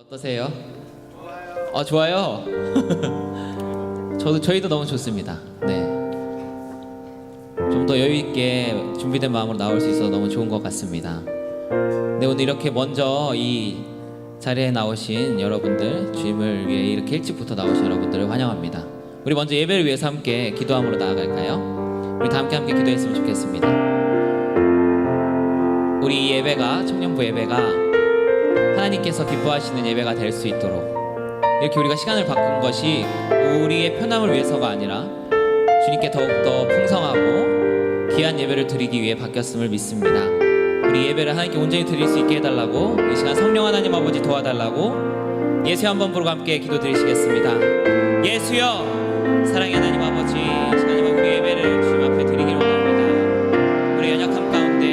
어떠세요? 좋아요. 저희도 너무 좋습니다. 네. 좀 더 여유 있게 준비된 마음으로 나올 수 있어서 너무 좋은 것 같습니다. 네, 오늘 이렇게 먼저 이 자리에 나오신 여러분들, 주임을 위해 이렇게 일찍부터 나오신 여러분들을 환영합니다. 우리 먼저 예배를 위해서 함께 기도함으로 나아갈까요? 우리 다 함께 기도했으면 좋겠습니다. 우리 예배가, 청년부 예배가 하나님께서 기뻐하시는 예배가 될 수 있도록 이렇게 우리가 시간을 바꾼 것이 우리의 편함을 위해서가 아니라 주님께 더욱더 풍성하고 귀한 예배를 드리기 위해 바뀌었음을 믿습니다. 우리 예배를 하나님께 온전히 드릴 수 있게 해달라고, 이 시간 성령 하나님 아버지 도와달라고 예수여 한번 부르고 함께 기도드리시겠습니다. 예수여, 사랑의 하나님 아버지, 이 시간이면 우리 예배를 주님 앞에 드리기를 원합니다. 우리 연약함 가운데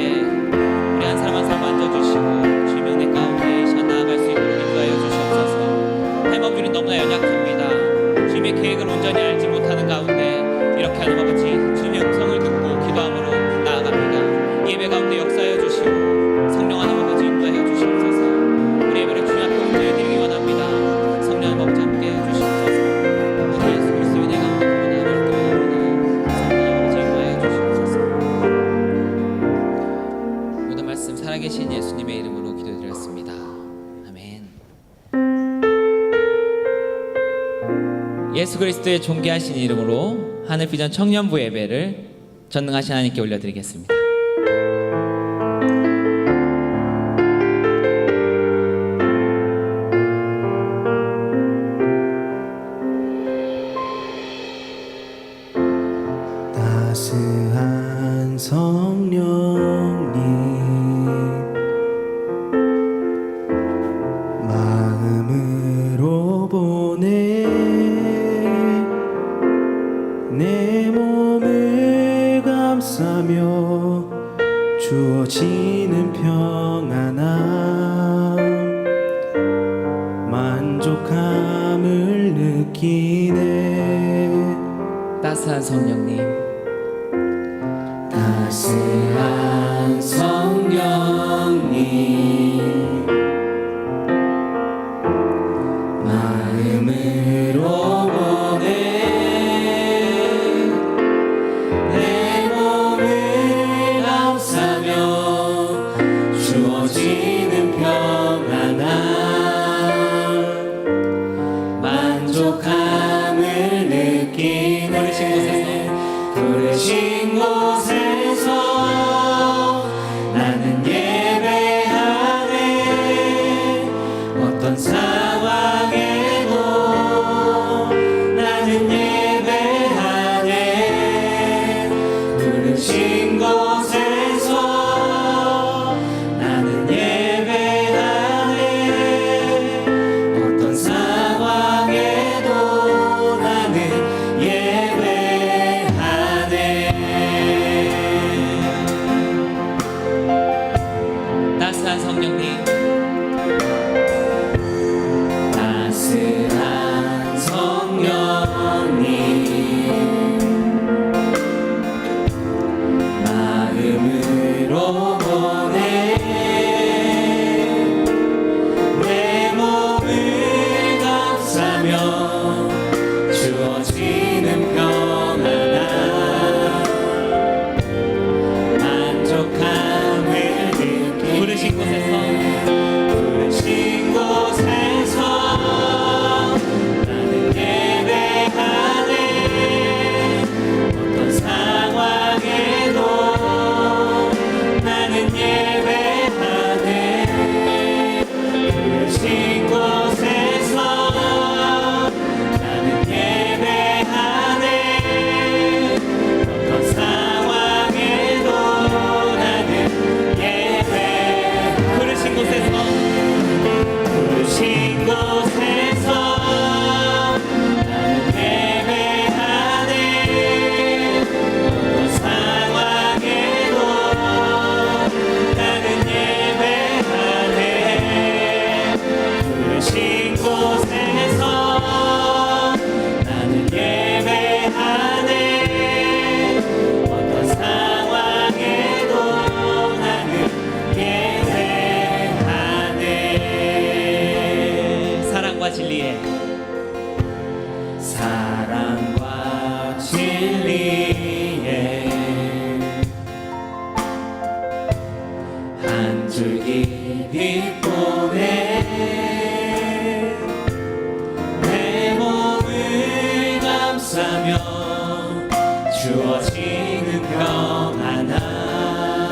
우리 한 사람 한 사람 만져주시고 주님의 은혜 가운데 이 시간 나아갈 수 있도록 인도하여 주시옵소서. 하나님 아버지, 우리는 너무나 연약합니다. 주님의 계획을 온전히 알지 못하는 가운데 이렇게 하나님 아버지, 주님의 음성을 듣고 기도함으로 나아갑니다. 예배 가운데 역사하여 주시고 성령 하나님 아버지 인도하여 주시옵소서. 우리 예배를 주님 앞에 온전히 드리기 원합니다. 성령 하나님 아버지 함께 해주시옵소서. 우리 예수 그리스도의 은혜 가운데 나아갈 때 원합니다. 성령 아버지 인도하여 주시옵소서. 모든 말씀 살아계신 예수님의 이름으로 기도드렸습니다. 아멘. 예수 그리스도의 존귀하신 이름으로 하늘비전 청년부 예배를 전능하신 하나님께 올려드리겠습니다. 따스한 성령님, 마음으로 보내 내 몸을 감싸며 주어지는 평안함, 만족함을 느끼네. 따스한 성령님, 따스한 성령님, 마음으로 보내 내 몸을 감싸며 주어지는 평안함, 만족함을 느끼네. 부르신 곳에서 나는 예배하네. 어떤 상황에도 나는 예배하네. 부르신 곳에서 나는 예배하네. 어떤 상황에도 나는 따스한 성령님, 따스한 성령님, 마음으로 보내 내 몸을 감싸며 주어지는 평안함, 만족함을 느끼네. 부르신 곳에서 부르신 곳에서 나는 예배하네. 어떤 상황에도 나는 예배하네. 부르신 곳에서 나는 예배하네. 어떤 상황에도 나는 예배. 부르신 곳에서 부르신 곳에서 나는 예배하네. 어떤 상황에도 나는 예배하네. 부르신 곳에서 나는 예배하네. 어떤 상황에도 나는 예배하네. 진리에 사랑과 진리에 한 줄기 빛보내 내 몸을 감싸며 주어지는 것 하나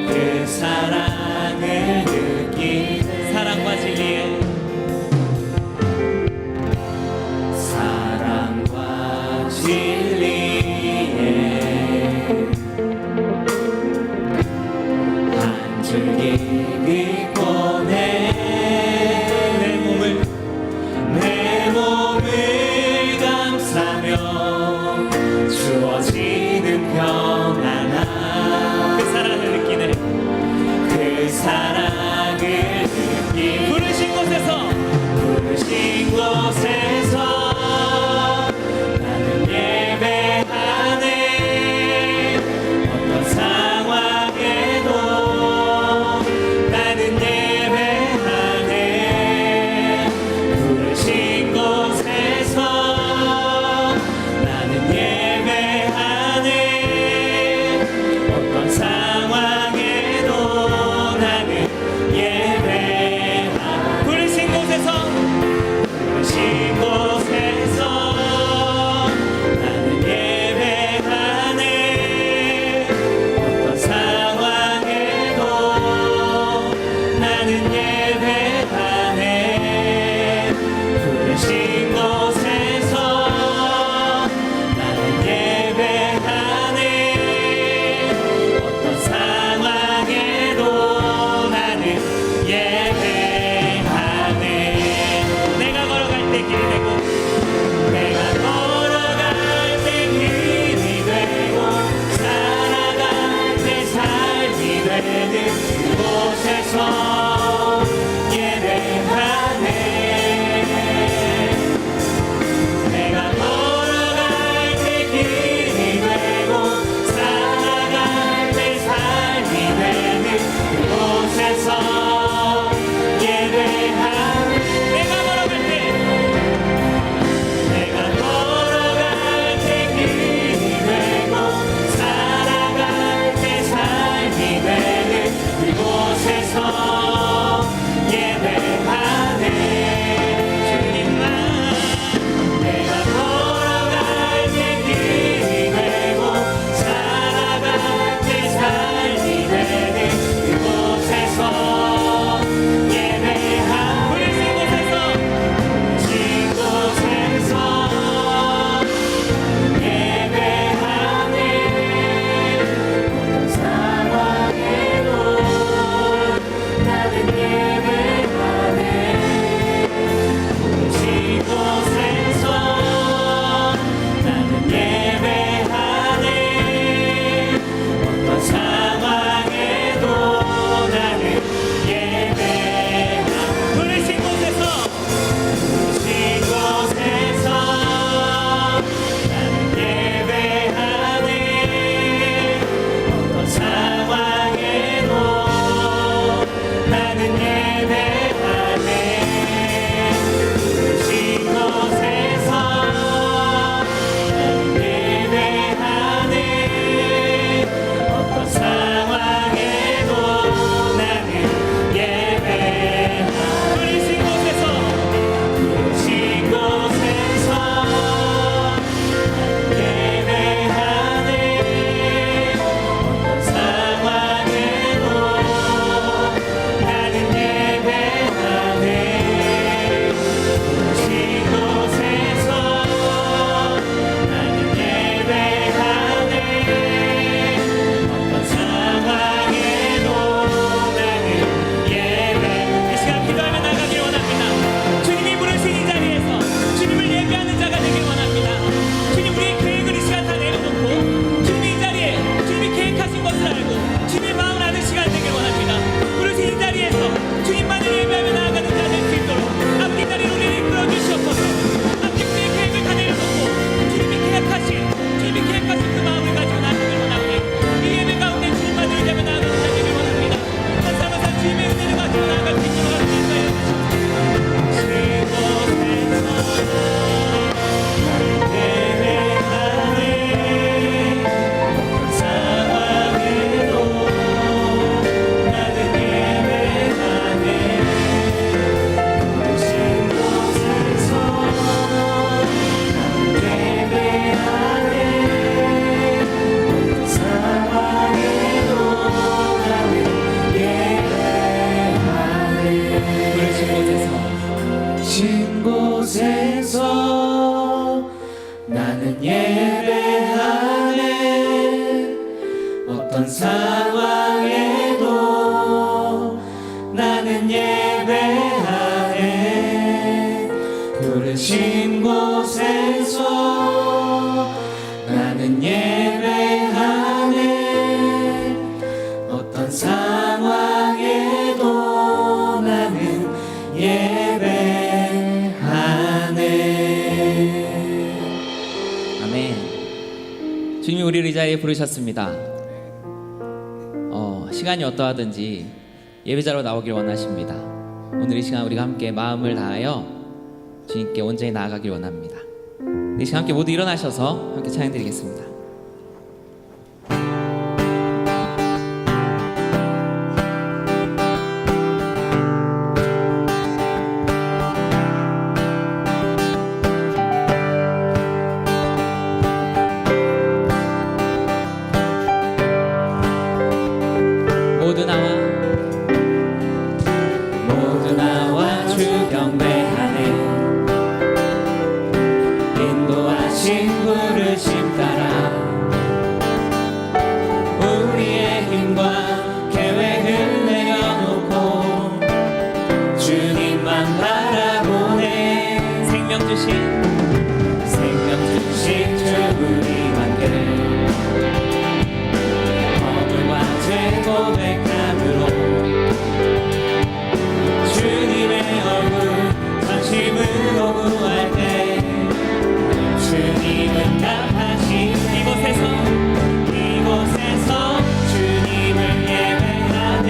그 사랑을 느끼는 사랑과 진리에 사랑과 진리에 한 줄기 빛보내 내 몸을 감싸며 신 곳에서 나는 예배하네. 어떤 상황에도 나는 예배하네. 부르신 곳에서 나는 예배하네. 어떤 상황에도 나는 예배하네. 아멘. 주님이 우리를 이 자리에 부르셨습니다. 시간이 어떠하든지 예배자로 나오길 원하십니다. 오늘 이 시간 우리가 함께 마음을 다하여 주님께 온전히 나아가길 원합니다. 이 시간 함께 모두 일어나셔서 함께 찬양드리겠습니다. 모두 나와 주 경배하네. 인도하신 부르심 따라 우리의 힘과 계획을 내려놓고 주님만 바라보네. 생명 주신 주 우리 함께 허물과 죄 고백함으로 주님의 얼굴 전심으로 구할 때 주님은 답하신 이곳에서 주님을 예배하네.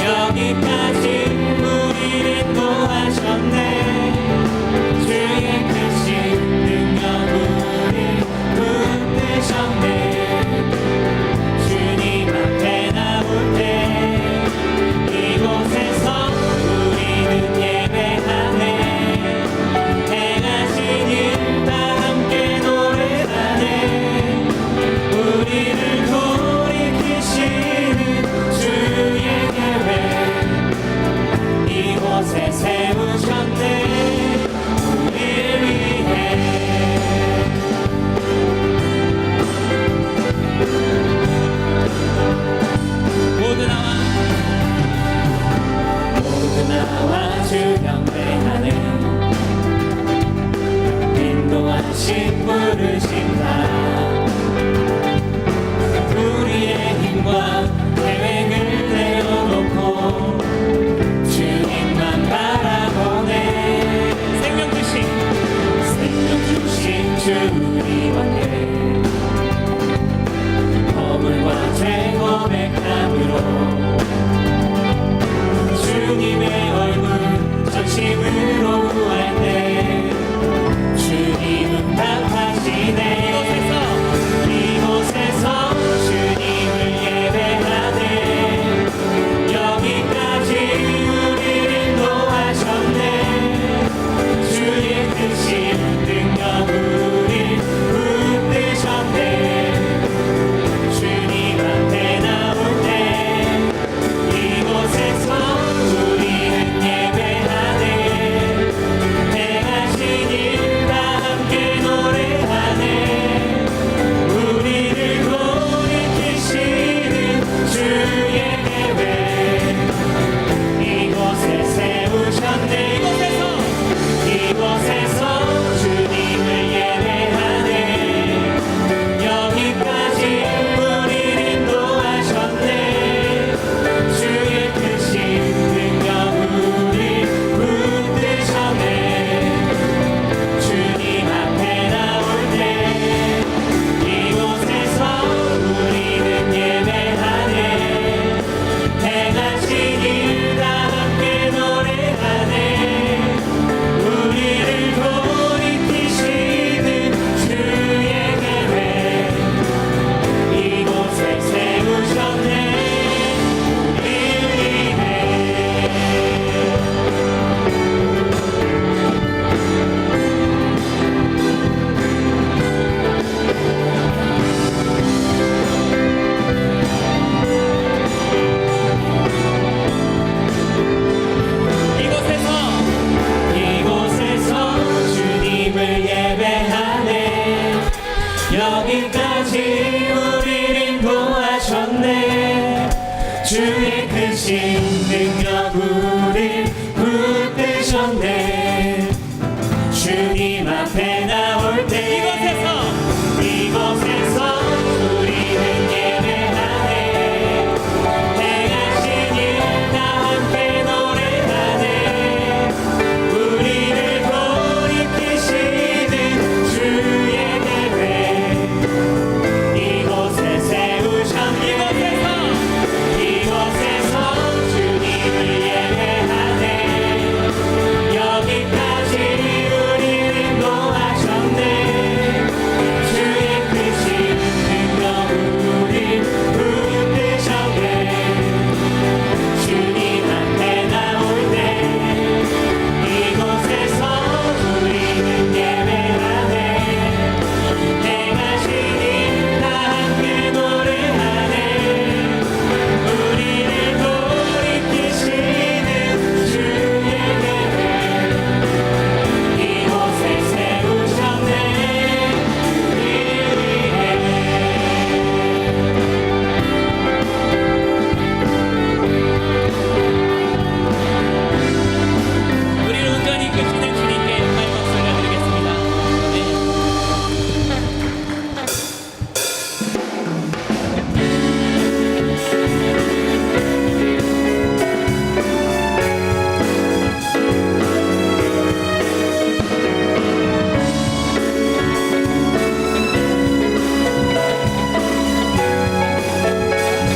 여기까지 우리를 인도하셨네. 주의 크신 능력 우리 붙드셨네. 주님 앞에 나올 때 이곳에서 우리는 예배하네. 행하신 일 다 함께 노래하네. 우리를 돌이키시는 주의 계획 이곳에 세우셨네. 우리를 위해 모두 나와 주 경배하네. 인도하신 부르심 따라 우리의 힘과 계획을 내려놓고 주님만 바라보네. 생명 주신 주 우리와 함께 허물과 죄 고백함으로 주님의 얼굴 전심으로 구할 때 주님은 답하시네. 여기까지 우리를 인도하셨네. 주의 크신 능력 우릴 붙드셨네. 주님 앞에 나올 때 이곳에서 우리는 예배하네. 행하신 일 다 함께 노래하네. 우리를 돌이키시는 주의 계획 이곳에 세우셨네. 이곳에서 주님을 예배하네. 여기까지 우리를 인도하셨네. 주의 크신 능력 우릴 붙드셨네. 주님 앞에 나올 때 이곳에서 우리는 예배하네. 행하신 일 다 함께 노래하네. 우리를 돌이키시는 주의 계획 이곳에 세우셨네. 우리 위해 우리를 온전히 이끄시는 주님께 영광의 박수 올려드리겠습니다. 네.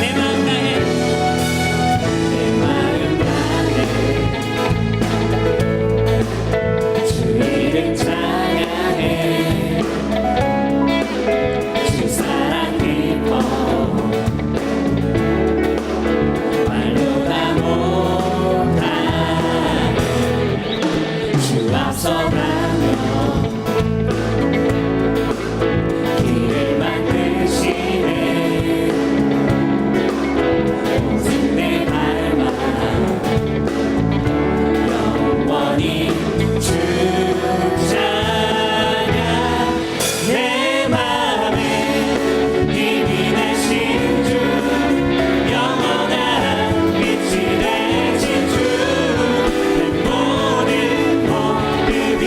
내 마음 다해 내 마음 다해 주 이름 찬양해. 주 사랑 깊어 말로 다 못하네. 주 앞서 가며 길을 만드시네. 오직 내 닮아 영원히 주 찬양. 내 맘에 이미 되신 주 영원한 빛이 되신 주. 내 모든 모습이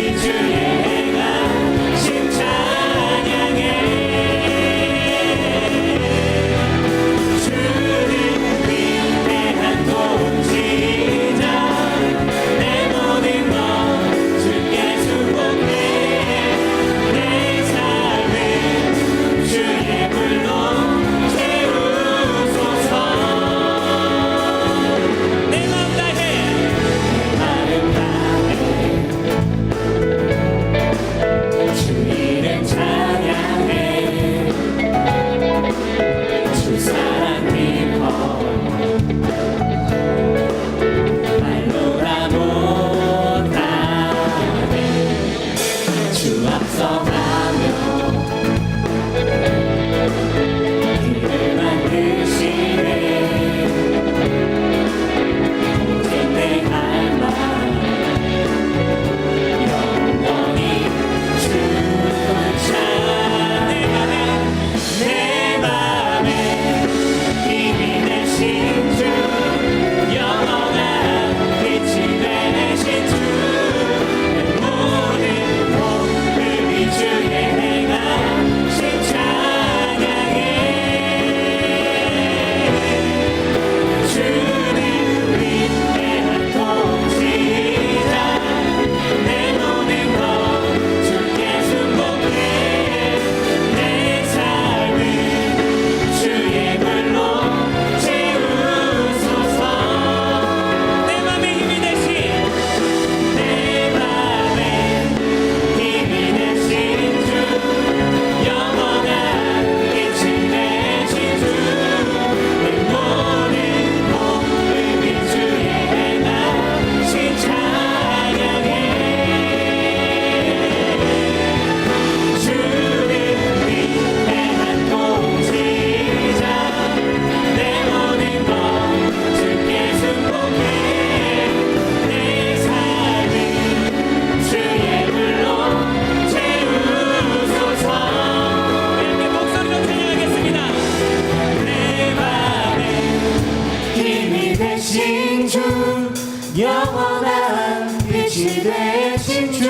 빛이 되신 주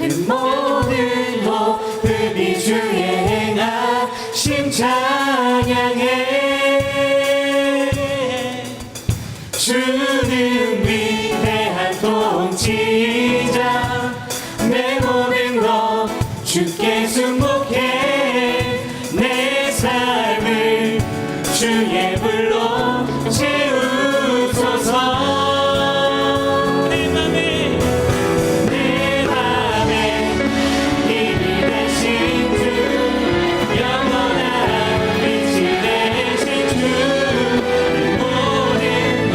그 모든 호흡이 주의 행하심 찬양해 주는 위대한 통치자 내 모든 것 주께 승복해 내 삶을 주의 불로 채우소서 내 맘에 힘이 되신 주 영원한 빛이 되신 주 모든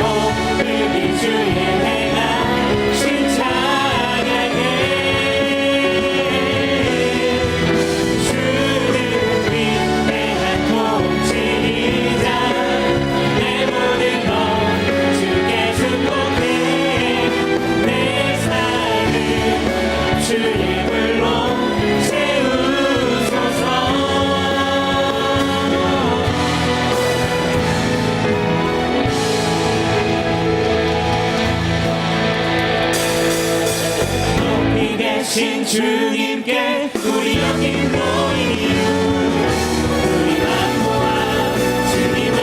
호흡이 주의 행하신 찬양해 주는 위대한 통치자 내 모든 것 주께 축복해 내 삶을 주의 불로 채우소서 높이 계신 주님께 우리 여기 모인 이유 우리 만모와 주님을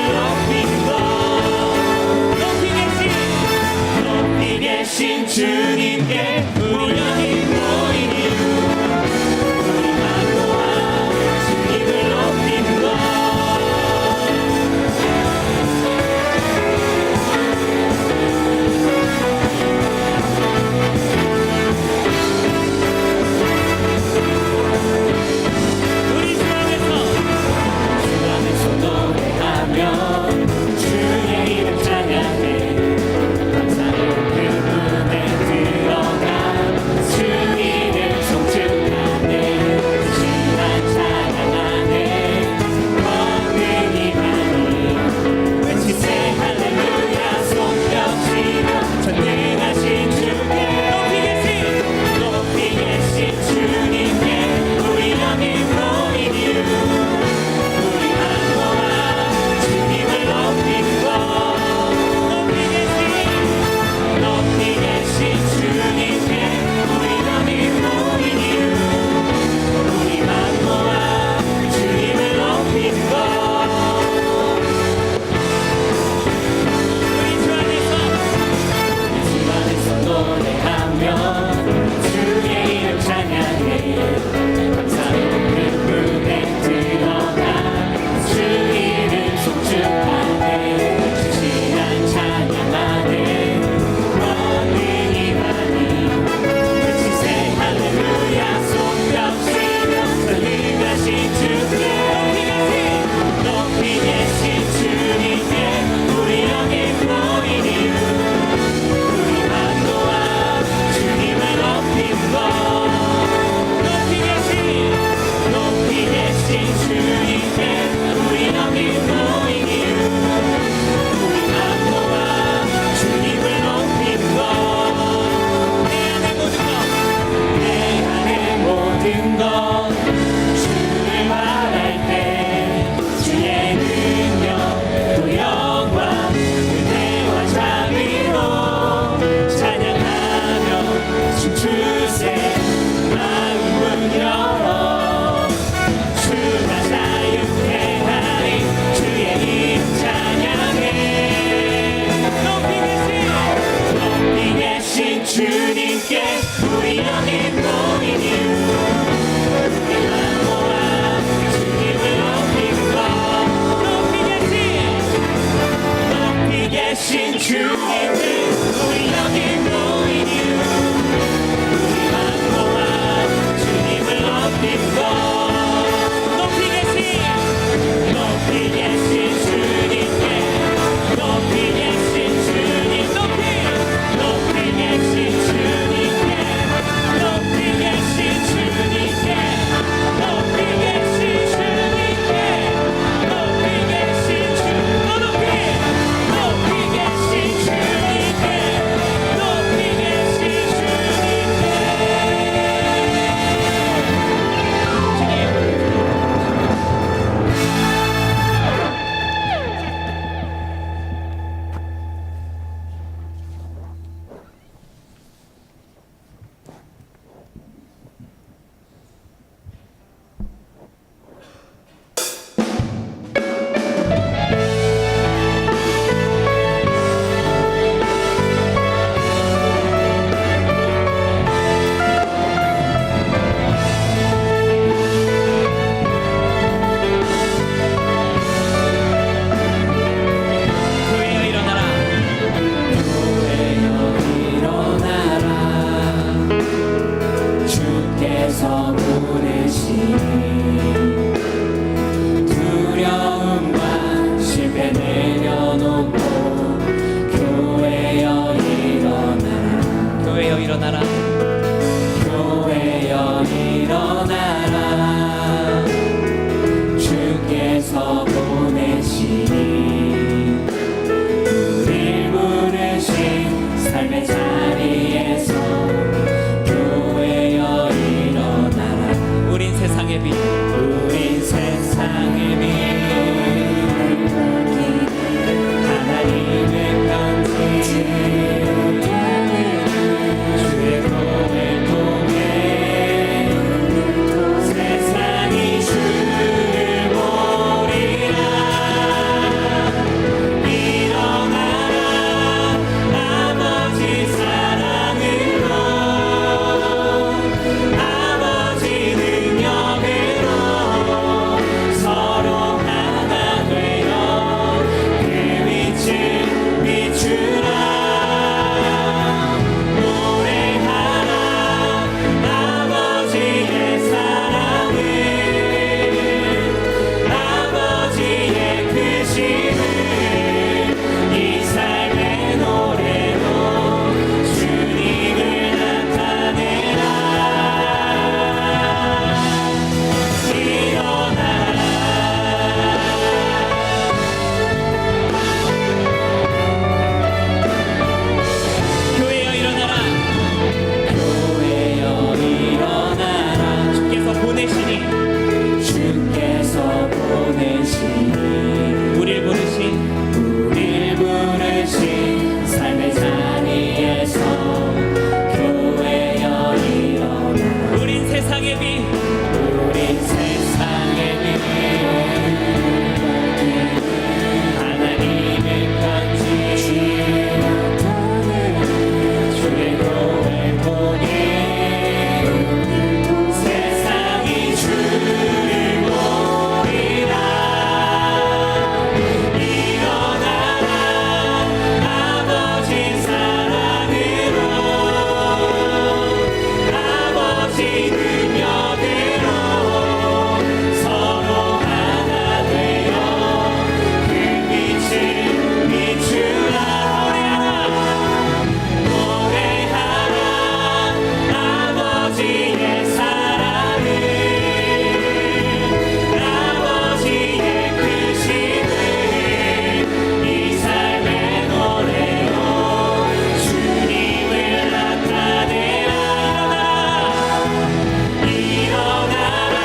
높이 계신 주님께 우리 여기 모인 이유 우리 만모와 주님을 높이는 것 우리 주 안에서 노래하며 주의 이름 찬양해 감사로 그 문에 들어가 주 이름 송축하네 진한 찬양하네 권능이 많이 외치세 할렐루야 손뼉치며 전능하신 주께 높이 계신 주님께 우리 여기 모인 이유 우리 만모와 주님을 높이는 것 높이 계신 주님께 우리 여기 모인 이유 우리 만모와 주님을 높이는 것 우리 주 안에서 노래하며 주의 이름 찬양해 감사로 그 문에 들어가 주 이름 송축하네 진한 찬양하네 권능이 많이 외치세 할렐루야 손뼉치며 전능하신 주께 높이 계신 주님께 우리 여기 모인 이유 우리 만모와 주님을 높이는 것 높이 계신 주님께 우리 여기 모인 이유 우리 만모와 주님을 높이는 것 내 안의 모든 것 주를 바랄 때 주의 능력 또 영광 은혜와 자비로 찬양하며 춤추세 마음을 열어 주가 자유케 하리 주의 이름 찬양해 높이 계신 주님께 우리 여기 모인 이유 우리 만모와 주님을 높이는 것 높이 계신 주님께 우리 여기 모인 이유 우리 만모와 주님을 높이는 것 높이 계신 주님께 높이 계신 주님 높이 계신 주님께 높이 교회여 일어나라. 교회여 일어나라. 주께서 보내시니 우릴 부르신 삶의 자리에서 교회여 일어나라. 우린 세상의 빛, 우린 세상의 빛, 하나님의 편지, 주의 복을 통해 세상이 주를 보리라. 일어나라 아버지 사랑으로, 아버지 능력으로 서로 하나 되어 그 빛을 비추라. 노래하라 아버지의 사랑을, 아버지의 크심을 이 삶의 노래로 주님을 나타내라. 일어나라. 교회여 일어나라. 교회여 일어나라. 주께서 보내시니 주께서 보내시니 우릴 부르신 우릴 부르신 삶의 자리에서 교회여 일어나라. 우린 세상의 빛, 우린 세상의 빛, 하나님의 편지, 주의 복을 통해 세상이 주를 보리라. 일어나라 아버지 사랑으로, 아버지 능력으로 서로 하나 되어 그 빛을 비추라. 노래하라 아버지의 사랑을, 아버지의 크심을 이 삶의 노래로 주님을 나타내라. 일어나라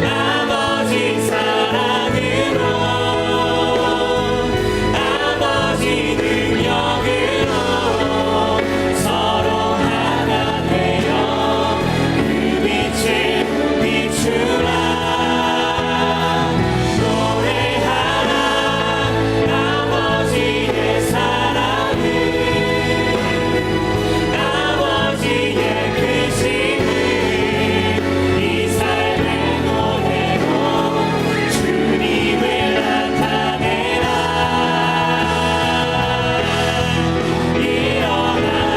아버지 사랑으로, 아버지 능력으로 서로 하나 되어 그 빛을 비추라. 노래하라 아버지의 사랑을, 아버지의 크심을 이 삶의 노래로 주님을 나타내라. 일어나라.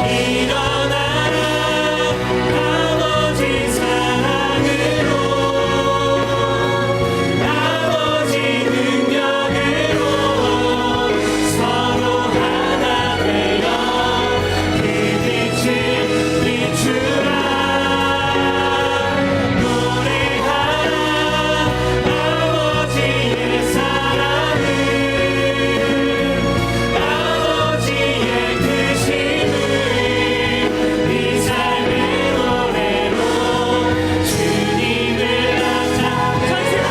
일어나라 아버지 사랑으로, 아버지 능력으로 서로 하나 되어 그 빛을 비추라. 노래하라 아버지의 사랑을, 아버지의 크심을 이 삶의 노래로 주님을 나타내라.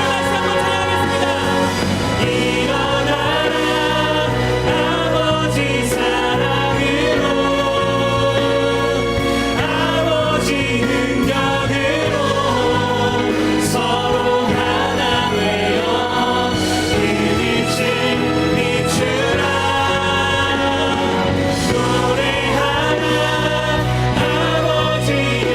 일어나라 아버지 사랑으로, 아버지 능력으로 서로 하나 되어 그 빛을 비추라. 노래하라 아버지의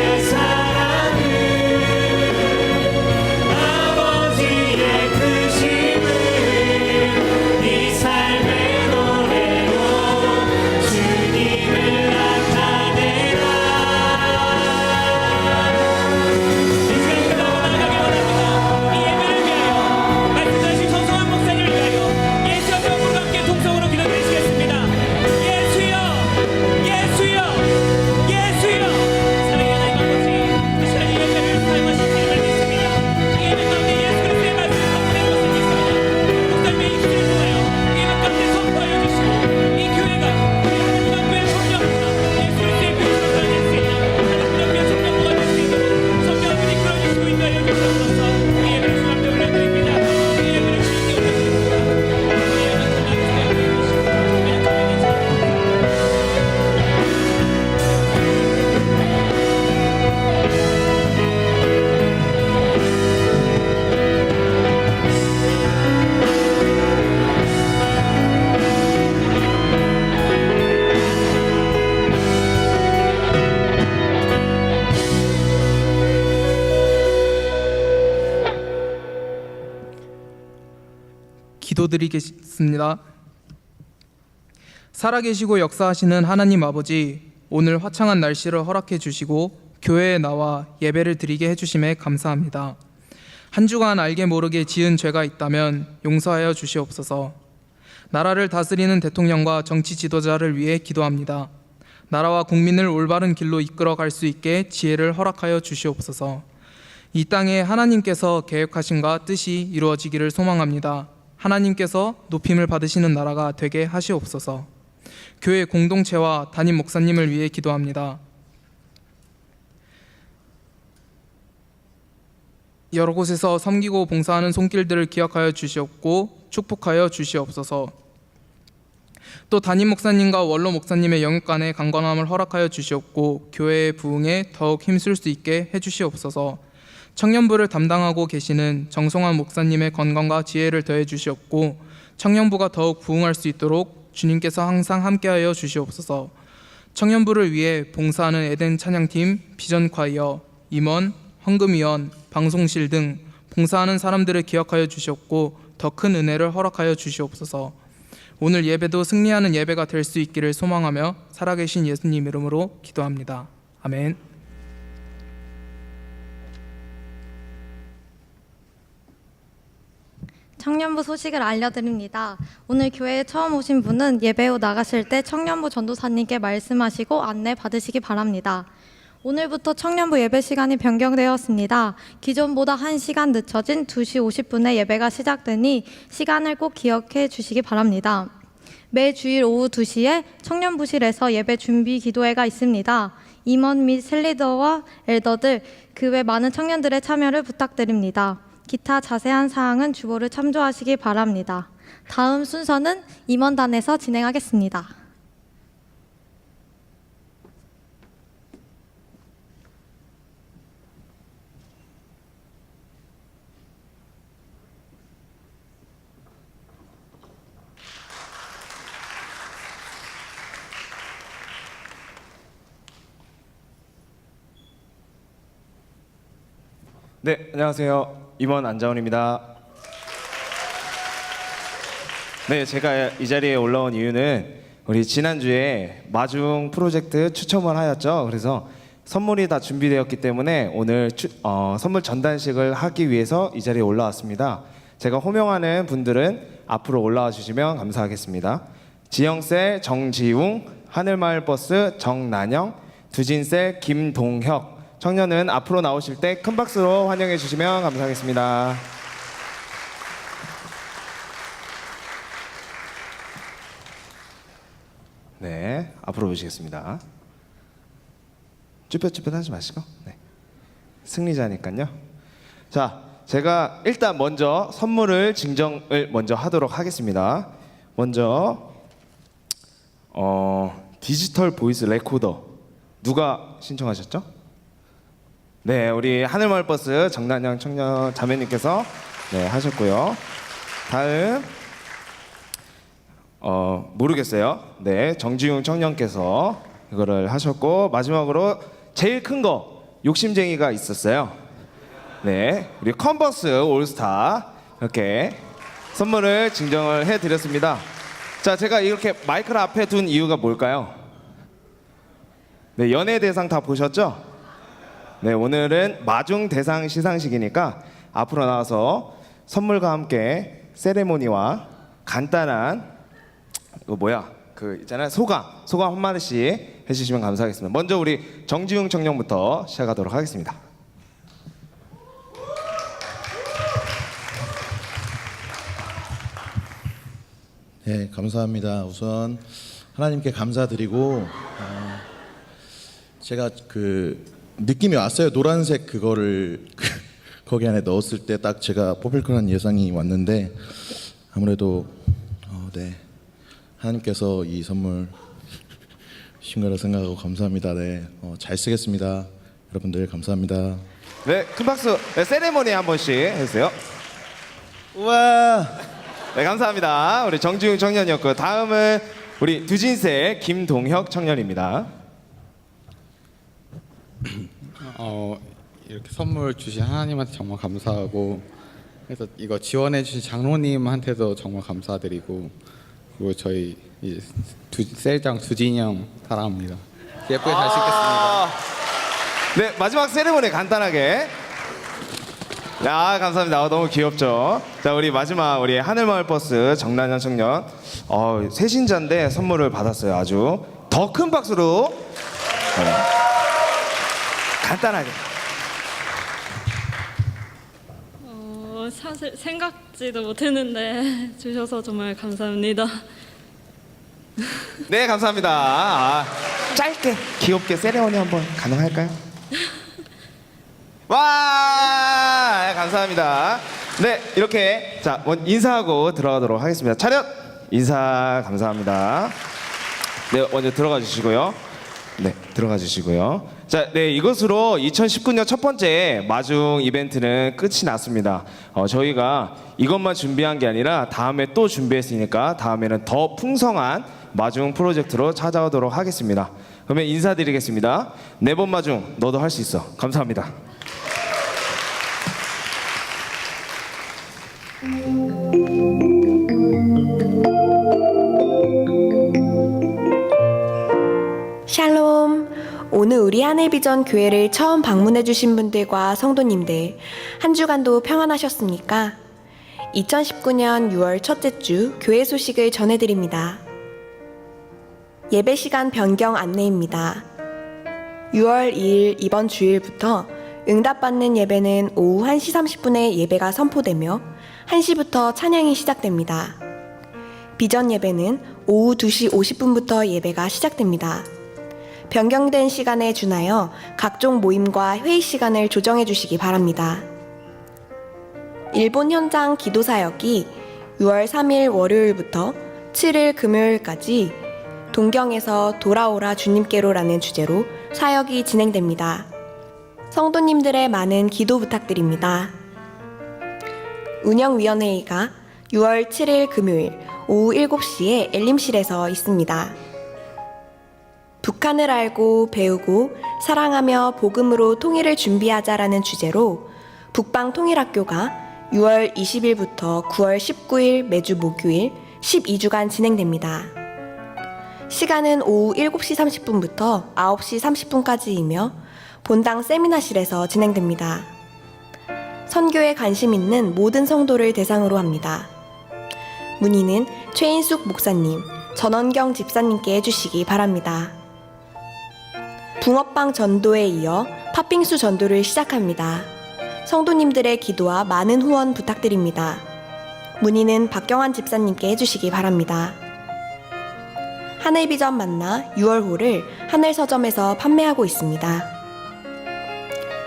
기도드리겠습니다. 살아계시고 역사하시는 하나님 아버지, 오늘 화창한 날씨를 허락해 주시고 교회에 나와 예배를 드리게 해주심에 감사합니다. 한 주간 알게 모르게 지은 죄가 있다면 용서하여 주시옵소서. 나라를 다스리는 대통령과 정치 지도자를 위해 기도합니다. 나라와 국민을 올바른 길로 이끌어갈 수 있게 지혜를 허락하여 주시옵소서. 이 땅에 하나님께서 계획하신가 뜻이 이루어지기를 소망합니다. 하나님께서 높임을 받으시는 나라가 되게 하시옵소서. 교회 공동체와 담임 목사님을 위해 기도합니다. 여러 곳에서 섬기고 봉사하는 손길들을 기억하여 주시옵고 축복하여 주시옵소서. 또 담임 목사님과 원로 목사님의 영육 간의 강건함을 허락하여 주시옵고 교회의 부흥에 더욱 힘쓸 수 있게 해주시옵소서. 청년부를 담당하고 계시는 정성환 목사님의 건강과 지혜를 더해 주시옵고 청년부가 더욱 부흥할 수 있도록 주님께서 항상 함께하여 주시옵소서. 청년부를 위해 봉사하는 에덴 찬양팀, 비전콰이어, 임원, 헌금위원, 방송실 등 봉사하는 사람들을 기억하여 주시옵고 더 큰 은혜를 허락하여 주시옵소서. 오늘 예배도 승리하는 예배가 될 수 있기를 소망하며 살아계신 예수님 이름으로 기도합니다. 아멘. 청년부 소식을 알려드립니다. 오늘 교회에 처음 오신 분은 예배 후 나가실 때 청년부 전도사님께 말씀하시고 안내 받으시기 바랍니다. 오늘부터 청년부 예배 시간이 변경되었습니다. 기존보다 1시간 늦춰진 2시 50분에 예배가 시작되니 시간을 꼭 기억해 주시기 바랍니다. 매 주일 오후 2시에 청년부실에서 예배 준비 기도회가 있습니다. 임원 및 셀리더와 엘더들, 그 외 많은 청년들의 참여를 부탁드립니다. 기타 자세한 사항은 주보를 참조하시기 바랍니다. 다음 순서는 임원단에서 진행하겠습니다. 네, 안녕하세요. 임원 안자원입니다. 네, 제가 이 자리에 올라온 이유는 우리 지난주에 마중 프로젝트 추첨을 하였죠. 그래서 선물이 다 준비되었기 때문에 오늘 선물 전단식을 하기 위해서 이 자리에 올라왔습니다. 제가 호명하는 분들은 앞으로 올라와 주시면 감사하겠습니다. 지영셀 정지웅, 하늘마을버스 정난영, 두진셀 김동혁, 청년은 앞으로 나오실 때 큰 박수로 환영해 주시면 감사하겠습니다. 네, 앞으로 오시겠습니다. 쭈뼛쭈뼛 하지 마시고. 네. 승리자니까요. 자, 제가 일단 먼저 선물을 증정을 먼저 하도록 하겠습니다. 먼저 디지털 보이스 레코더 누가 신청하셨죠? 네, 우리 하늘마을버스 정난영 청년 자매님께서 네, 하셨고요. 다음 모르겠어요. 네, 정지웅 청년께서 이거를 하셨고 마지막으로 제일 큰 거 욕심쟁이가 있었어요. 네, 우리 컨버스 올스타 이렇게 선물을 증정을 해드렸습니다. 자, 제가 이렇게 마이크를 앞에 둔 이유가 뭘까요? 네, 연예 대상 다 보셨죠? 네, 오늘은 마중 대상 시상식이니까 앞으로 나와서 선물과 함께 세레모니와 간단한 있잖아요, 소감 한 마디씩 해주시면 감사하겠습니다. 먼저 우리 정지웅 청년부터 시작하도록 하겠습니다. 네, 감사합니다. 우선 하나님께 감사드리고 제가 그 느낌이 왔어요. 노란색 그거를 거기 안에 넣었을 때 딱 제가 뽑힐 거란 예상이 왔는데 아무래도 네, 하나님께서 이 선물 주신 거라 생각하고 감사합니다. 네, 잘 쓰겠습니다. 여러분들 감사합니다. 네, 큰 박수. 네, 세레모니 한 번씩 해주세요. 우와. 네, 감사합니다. 우리 정지웅 청년이었고 다음은 우리 두진세 김동혁 청년입니다. 이렇게 선물 주신 하나님한테 정말 감사하고 그래서 이거 지원해주신 장로님한테도 정말 감사드리고, 그리고 저희 이제 셀장 두진이 형 사랑합니다. 예쁘게 잘 찍겠습니다. 네, 마지막 세레모니 간단하게. 감사합니다. 너무 귀엽죠. 자, 우리 마지막 우리 하늘마을버스 정난현 청년 세신자인데 선물을 받았어요. 아주 더 큰 박수로 간단하게. 사실 생각지도 못했는데 주셔서 정말 감사합니다. 네, 감사합니다. 짧게 귀엽게 세레모니 한번 가능할까요? 와, 감사합니다. 네, 이렇게 자 인사하고 들어가도록 하겠습니다. 차렷 인사 감사합니다. 네, 먼저 들어가 주시고요. 네, 들어가 주시고요. 자, 네, 이것으로 2019년 첫 번째 마중 이벤트는 끝이 났습니다. 저희가 이것만 준비한 게 아니라 다음에 또 준비했으니까 다음에는 더 풍성한 마중 프로젝트로 찾아오도록 하겠습니다. 그러면 인사드리겠습니다. 4번 마중 너도 할 수 있어. 감사합니다. 샬롬. 오늘 우리 하늘비전 교회를 처음 방문해주신 분들과 성도님들, 한 주간도 평안하셨습니까? 2019년 6월 첫째 주 교회 소식을 전해드립니다. 예배 시간 변경 안내입니다. 6월 2일 이번 주일부터 응답받는 예배는 오후 1시 30분에 예배가 선포되며 1시부터 찬양이 시작됩니다. 비전 예배는 오후 2시 50분부터 예배가 시작됩니다. 변경된 시간에 준하여 각종 모임과 회의 시간을 조정해 주시기 바랍니다. 일본 현장 기도 사역이 6월 3일 월요일부터 7일 금요일까지 동경에서 돌아오라 주님께로라는 주제로 사역이 진행됩니다. 성도님들의 많은 기도 부탁드립니다. 운영위원회의가 6월 7일 금요일 오후 7시에 엘림실에서 있습니다. 북한을 알고 배우고 사랑하며 복음으로 통일을 준비하자라는 주제로 북방통일학교가 6월 20일부터 9월 19일 매주 목요일 12주간 진행됩니다. 시간은 오후 7시 30분부터 9시 30분까지이며 본당 세미나실에서 진행됩니다. 선교에 관심 있는 모든 성도를 대상으로 합니다. 문의는 최인숙 목사님, 전원경 집사님께 해주시기 바랍니다. 붕어빵 전도에 이어 팥빙수 전도를 시작합니다. 성도님들의 기도와 많은 후원 부탁드립니다. 문의는 박경환 집사님께 해주시기 바랍니다. 하늘비전 만나 6월호를 하늘서점에서 판매하고 있습니다.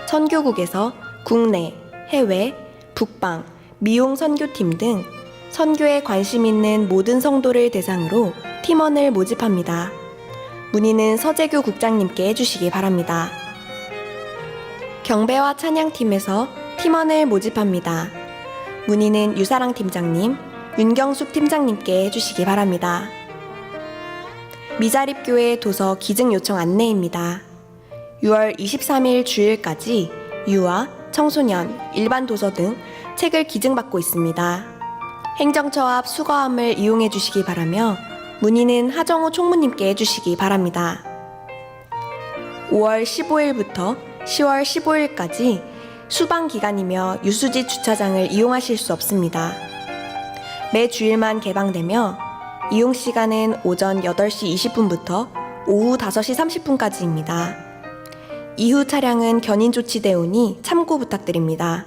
선교국에서 국내, 해외, 북방, 미용 선교팀 등 선교에 관심 있는 모든 성도를 대상으로 팀원을 모집합니다. 문의는 서재규 국장님께 해주시기 바랍니다. 경배와 찬양팀에서 팀원을 모집합니다. 문의는 유사랑 팀장님, 윤경숙 팀장님께 해주시기 바랍니다. 미자립교회 도서 기증 요청 안내입니다. 6월 23일 주일까지 유아, 청소년, 일반 도서 등 책을 기증받고 있습니다. 행정처 앞 수거함을 이용해 주시기 바라며 문의는 하정우 총무님께 해주시기 바랍니다. 5월 15일부터 10월 15일까지 수방 기간이며 유수지 주차장을 이용하실 수 없습니다. 매 주일만 개방되며 이용 시간은 오전 8시 20분부터 오후 5시 30분까지입니다. 이후 차량은 견인 조치되오니 참고 부탁드립니다.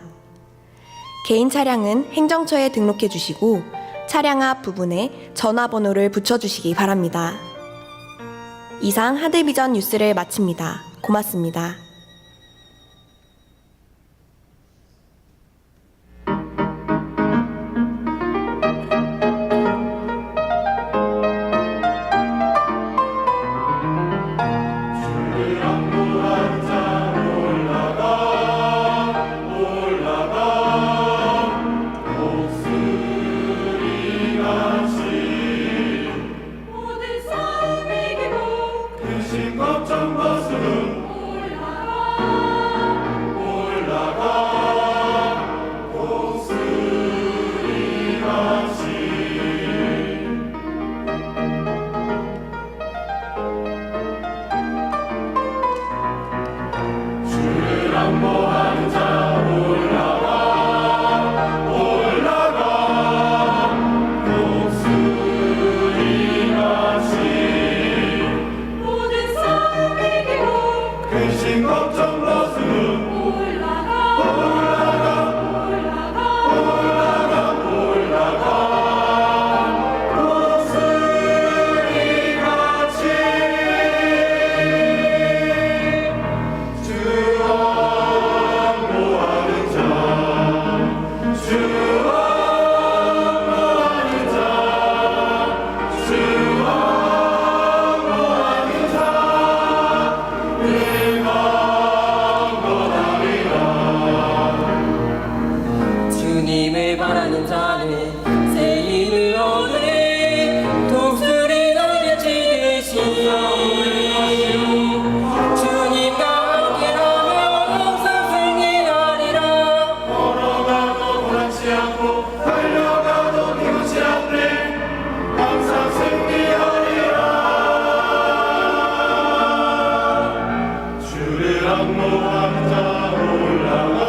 개인 차량은 행정처에 등록해 주시고 차량 앞 부분에 전화번호를 붙여주시기 바랍니다. 이상 하늘비전 뉴스를 마칩니다. 고맙습니다. 모든 삶의 기복 근심 걱정 벗으름 올라가 주님을 바라는 자는 새 힘을 얻으리 독수리 날개치듯이 주님과 함께라면 항상 승리하리라. 걸어가도 불안치 않고 달려가도 비웃지 않네 항상 승리하리라. 주를 악모하는 자 올라가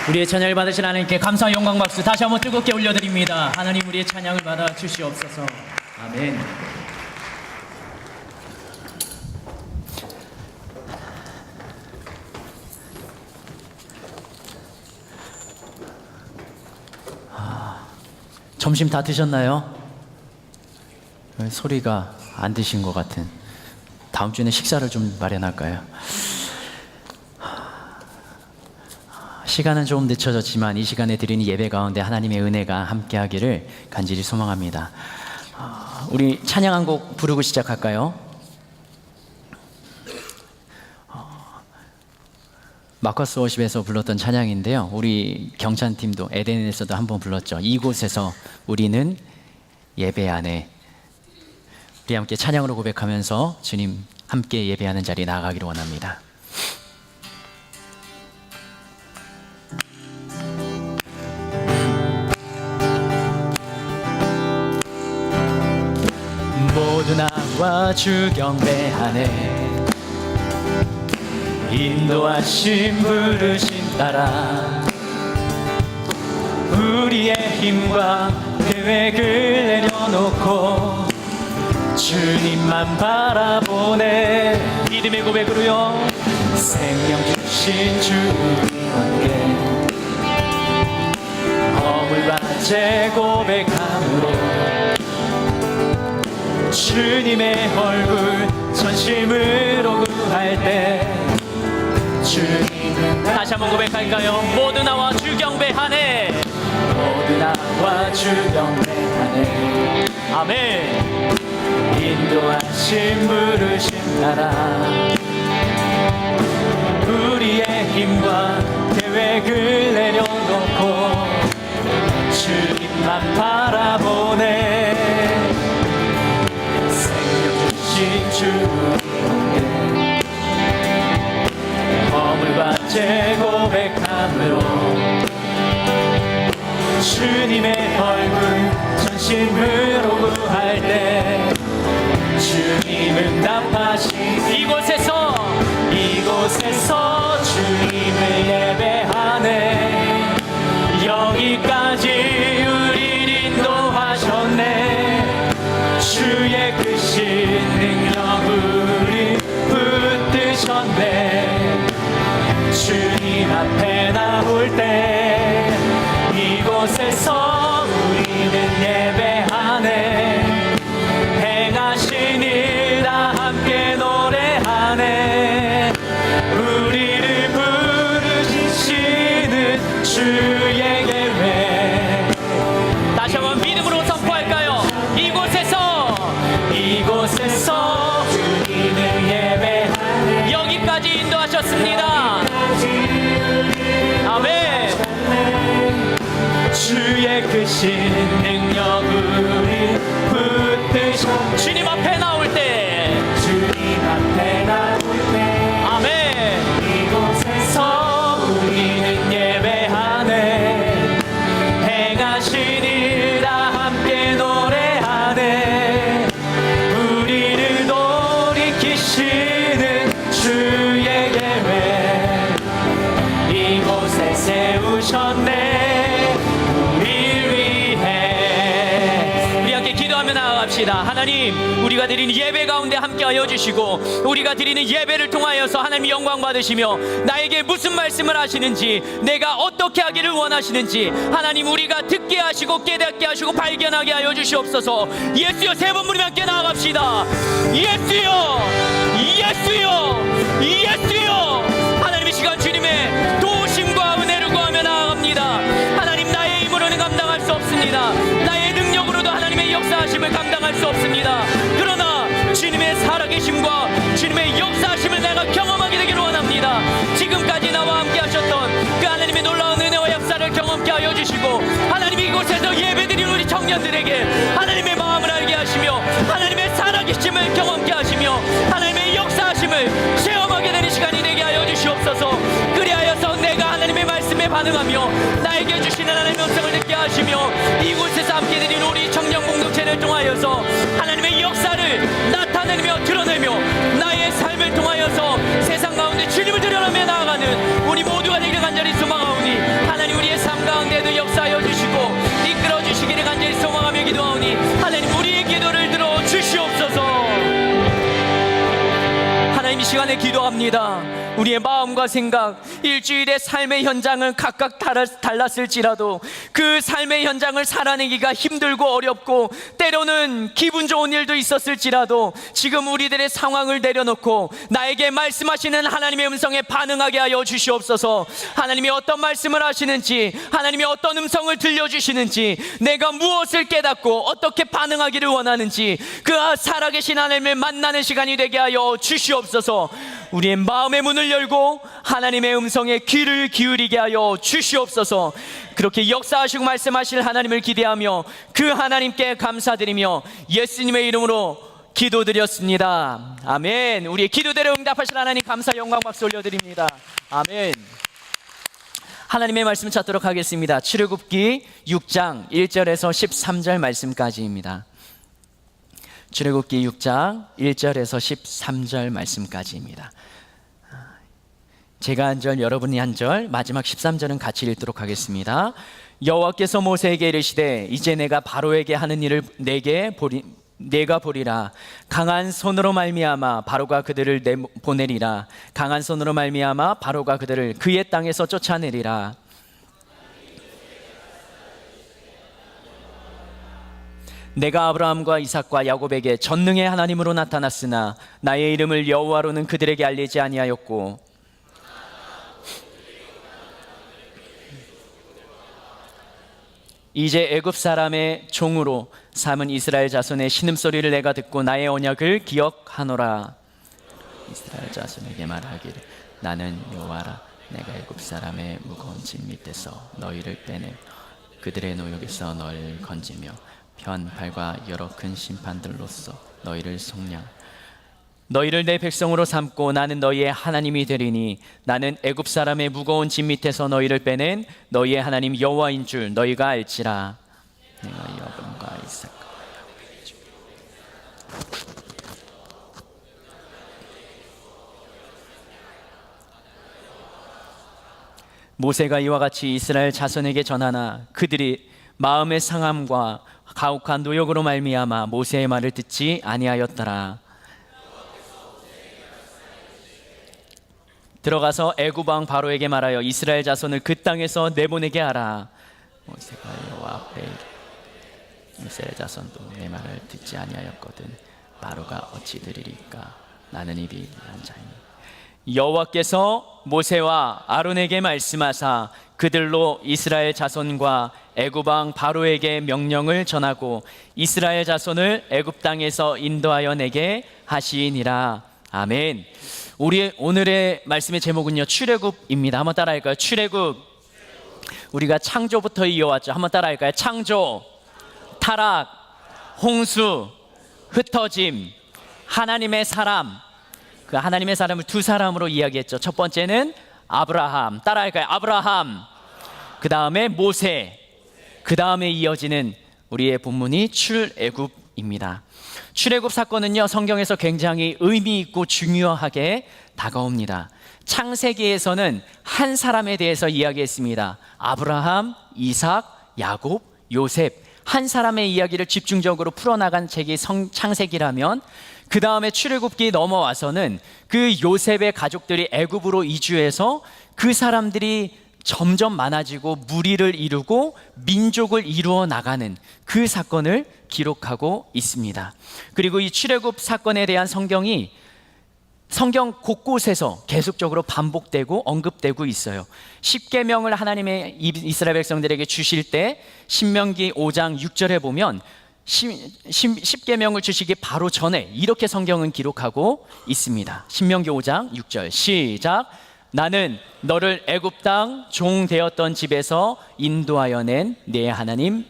우리의 찬양을 받으신 하나님께 감사 영광 박수 다시 한번 뜨겁게 올려드립니다. 하나님 우리의 찬양을 받아 주시옵소서. 아멘. 점심 다 드셨나요? 소리가 안 드신 것 같은. 다음 주에는 식사를 좀 마련할까요? 시간은 좀 늦춰졌지만 이 시간에 드리는 예배 가운데 하나님의 은혜가 함께하기를 간절히 소망합니다. 우리 찬양 한 곡 부르고 시작할까요? 마커스 워십에서 불렀던 찬양인데요. 우리 경찬팀도 에덴에서도 한번 불렀죠. 이곳에서 우리는 예배 안에. 우리 함께 찬양으로 고백하면서 주님 함께 예배하는 자리에 나아가기를 원합니다. 모두 나와 주 경배하네. 인도하심 부르심 따라 우리의 힘과 계획을 내려놓고 주님만 바라보네. 믿음의 고백으로요. 생명 주신 주님께 허물과 죄 고백함으로 주님의 얼굴 전심으로 구할 때 주님은 다시 한번 고백할까요? 모두 나와 주 경배하네. 모두 나와 주 경배하네. 아멘. 인도하심 부르심 따라 우리의 힘과 계획을 내려놓고 주님만 바라보네. 생명 주신 주님께 허물과 죄 고백함으로 주님의 얼굴 전심 진심으로 구할 때 주님 응답하시니 이곳에서 주님을 예배하네. 여기까지 우릴 인도하셨네. 주의 크신 능력 우리 붙드셨네. 주님 앞에 나올 때 이곳에서 우리는 예배하네. 행하신 일 다 함께 노래하네. 우리를 부르시는 주의 예배. 다시 한번 믿음으로 선포할까요? 이곳에서 주님을 예배하네. 여기까지 인도하셨습니다. 아멘. 주의 크신 능력 우리 붙드셨네. 주님 앞에 나올 때 주님 앞에 나올 때 아멘. 이곳에서 우리는 예배하네. 행하신 일 다 함께 노래하네. 우리를 돌이키시는 주의 계획 이곳에 세우셨네. 우릴 위해. 우리 함께 기도하며 나아갑시다. 하나님, 우리가 드리는 예배 가운데 함께하여 주시고 우리가 드리는 예배를 통하여서 하나님 영광 받으시며 나에게 무슨 말씀을 하시는지, 내가 어떻게 하기를 원하시는지 하나님 우리가 듣게 하시고 깨닫게 하시고 발견하게 하여 주시옵소서. 예수여, 세 번 부르며 함께 나아갑시다. 예수여, 예수여, 예수여. 하나님, 이 시간 주님의 도우심과 은혜를 구하며 나아갑니다. 하나님, 나의 힘으로는 감당할 수 없습니다. 나의 능력으로도 하나님의 역사하심을 감당할 수 없습니다. 그러나 주님의 살아계심과 주님의 역사하심을 내가 경험하게 되기를 원합니다. 지금까지 나와 함께 하셨던 그 하나님의 놀라운 은혜와 역사를 경험케 하여 주시고 하나님, 이곳에서 예배드린 우리 청년들에게 하나님의 마음을 알게 하시며 하나님의 살아계심을 경험케 하시며 하나님의 역사하심을 체험하게 되는 시간이 되게 하여 주시옵소서. 그리하여서 내가 하나님의 말씀에 반응하며 나에게 주시는 하나님의 음성을 듣게 하시며 이곳에서 함께 드린 우리 청년 공동체를 통하여서 하나님의 역사를 나타내며 드러내며 나의 삶을 통하여서 세상 가운데 주님을 드러내며 나아가는 우리 모두가 되기를 간절히 소망하오니 하나님, 우리의 삶 가운데도 역사하여 주시고 이끌어 주시기를 간절히 소망하며 기도하오니 하나님, 우리의 기도를 들어 주시옵소서. 하나님, 이 시간에 기도합니다. 우리의 마음과 생각, 일주일의 삶의 현장은 각각 달랐을지라도 그 삶의 현장을 살아내기가 힘들고 어렵고 때로는 기분 좋은 일도 있었을지라도 지금 우리들의 상황을 내려놓고 나에게 말씀하시는 하나님의 음성에 반응하게 하여 주시옵소서. 하나님이 어떤 말씀을 하시는지, 하나님이 어떤 음성을 들려주시는지, 내가 무엇을 깨닫고 어떻게 반응하기를 원하는지 그 살아계신 하나님을 만나는 시간이 되게 하여 주시옵소서. 우리의 마음의 문을 열고 하나님의 음성에 귀를 기울이게 하여 주시옵소서. 그렇게 역사하시고 말씀하실 하나님을 기대하며 그 하나님께 감사드리며 예수님의 이름으로 기도드렸습니다. 아멘. 우리의 기도대로 응답하실 하나님 감사 영광 박수 올려드립니다. 아멘. 하나님의 말씀 찾도록 하겠습니다. 출애굽기 6장 1절에서 13절 말씀까지입니다. 출애굽기 6장 1절에서 13절 말씀까지입니다. 제가 한 절, 여러분이 한 절, 마지막 13절은 같이 읽도록 하겠습니다. 여호와께서 모세에게 이르시되 이제 내가 바로에게 하는 일을 내가 보리라. 강한 손으로 말미암아 바로가 그들을 보내리라. 강한 손으로 말미암아 바로가 그들을 그의 땅에서 쫓아내리라. 내가 아브라함과 이삭과 야곱에게 전능의 하나님으로 나타났으나 나의 이름을 여호와로는 그들에게 알리지 아니하였고 이제 애굽 사람의 종으로 삼은 이스라엘 자손의 신음소리를 내가 듣고 나의 언약을 기억하노라. 이스라엘 자손에게 말하기를 나는 여호와라. 내가 애굽 사람의 무거운 짐 밑에서 너희를 빼내 그들의 노역에서 너희를 건지며 편팔과 여러 큰 심판들로서 너희를 속량 너희를 내 백성으로 삼고 나는 너희의 하나님이 되리니 나는 애굽 사람의 무거운 짐 밑에서 너희를 빼낸 너희의 하나님 여호와인 줄 너희가 알지라. 내가 여분과 이삭. 모세가 이와 같이 이스라엘 자손에게 전하나 그들이 마음의 상함과 가혹한 노역으로 말미암아 모세의 말을 듣지 아니하였더라. 들어가서 애굽 왕 바로에게 말하여 이스라엘 자손을 그 땅에서 내보내게 하라. 모세가 여호와 앞에 이스라엘 자손도 내 말을 듣지 아니하였거든 바로가 어찌 들으리까. 나는 이 비밀한 자이니. 여호와께서 모세와 아론에게 말씀하사 그들로 이스라엘 자손과 애굽 왕 바로에게 명령을 전하고 이스라엘 자손을 애굽 땅에서 인도하여 내게 하시니라. 아멘. 우리 오늘의 말씀의 제목은요, 출애굽입니다. 한번 따라할까요? 출애굽. 우리가 창조부터 이어왔죠. 한번 따라할까요? 창조, 타락, 홍수, 흩어짐, 하나님의 사람. 그 하나님의 사람을 두 사람으로 이야기했죠. 첫 번째는 아브라함. 따라할까요? 아브라함. 그 다음에 모세. 그 다음에 이어지는 우리의 본문이 출애굽입니다. 출애굽 사건은요, 성경에서 굉장히 의미 있고 중요하게 다가옵니다. 창세기에서는 한 사람에 대해서 이야기했습니다. 아브라함, 이삭, 야곱, 요셉. 한 사람의 이야기를 집중적으로 풀어나간 책이 창세기라면, 그 다음에 출애굽기 넘어와서는 그 요셉의 가족들이 애굽으로 이주해서 그 사람들이 점점 많아지고 무리를 이루고 민족을 이루어 나가는 그 사건을 기록하고 있습니다. 그리고 이 출애굽 사건에 대한 성경 곳곳에서 계속적으로 반복되고 언급되고 있어요. 십계명을 하나님의 이스라엘 백성들에게 주실 때 신명기 5장 6절에 보면 십계명을 주시기 바로 전에 이렇게 성경은 기록하고 있습니다. 신명기 5장 6절 시작. 나는 너를 애굽 땅 종 되었던 집에서 인도하여 낸 내 하나님,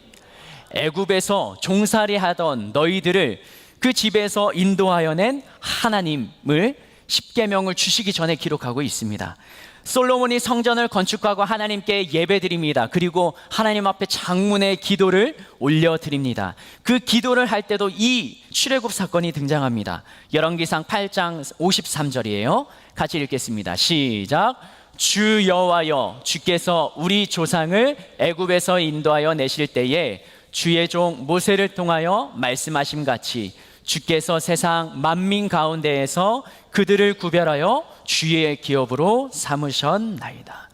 애굽에서 종살이 하던 너희들을 그 집에서 인도하여 낸 하나님을 십계명을 주시기 전에 기록하고 있습니다. 솔로몬이 성전을 건축하고 하나님께 예배드립니다. 그리고 하나님 앞에 장문의 기도를 올려드립니다. 그 기도를 할 때도 이 출애굽 사건이 등장합니다. 열왕기상 8장 53절이에요. 같이 읽겠습니다. 시작. 주 여호와여, 주께서 우리 조상을 애굽에서 인도하여 내실 때에 주의 종 모세를 통하여 말씀하심 같이 주께서 세상 만민 가운데에서 그들을 구별하여 주의 기업으로 삼으셨나이다.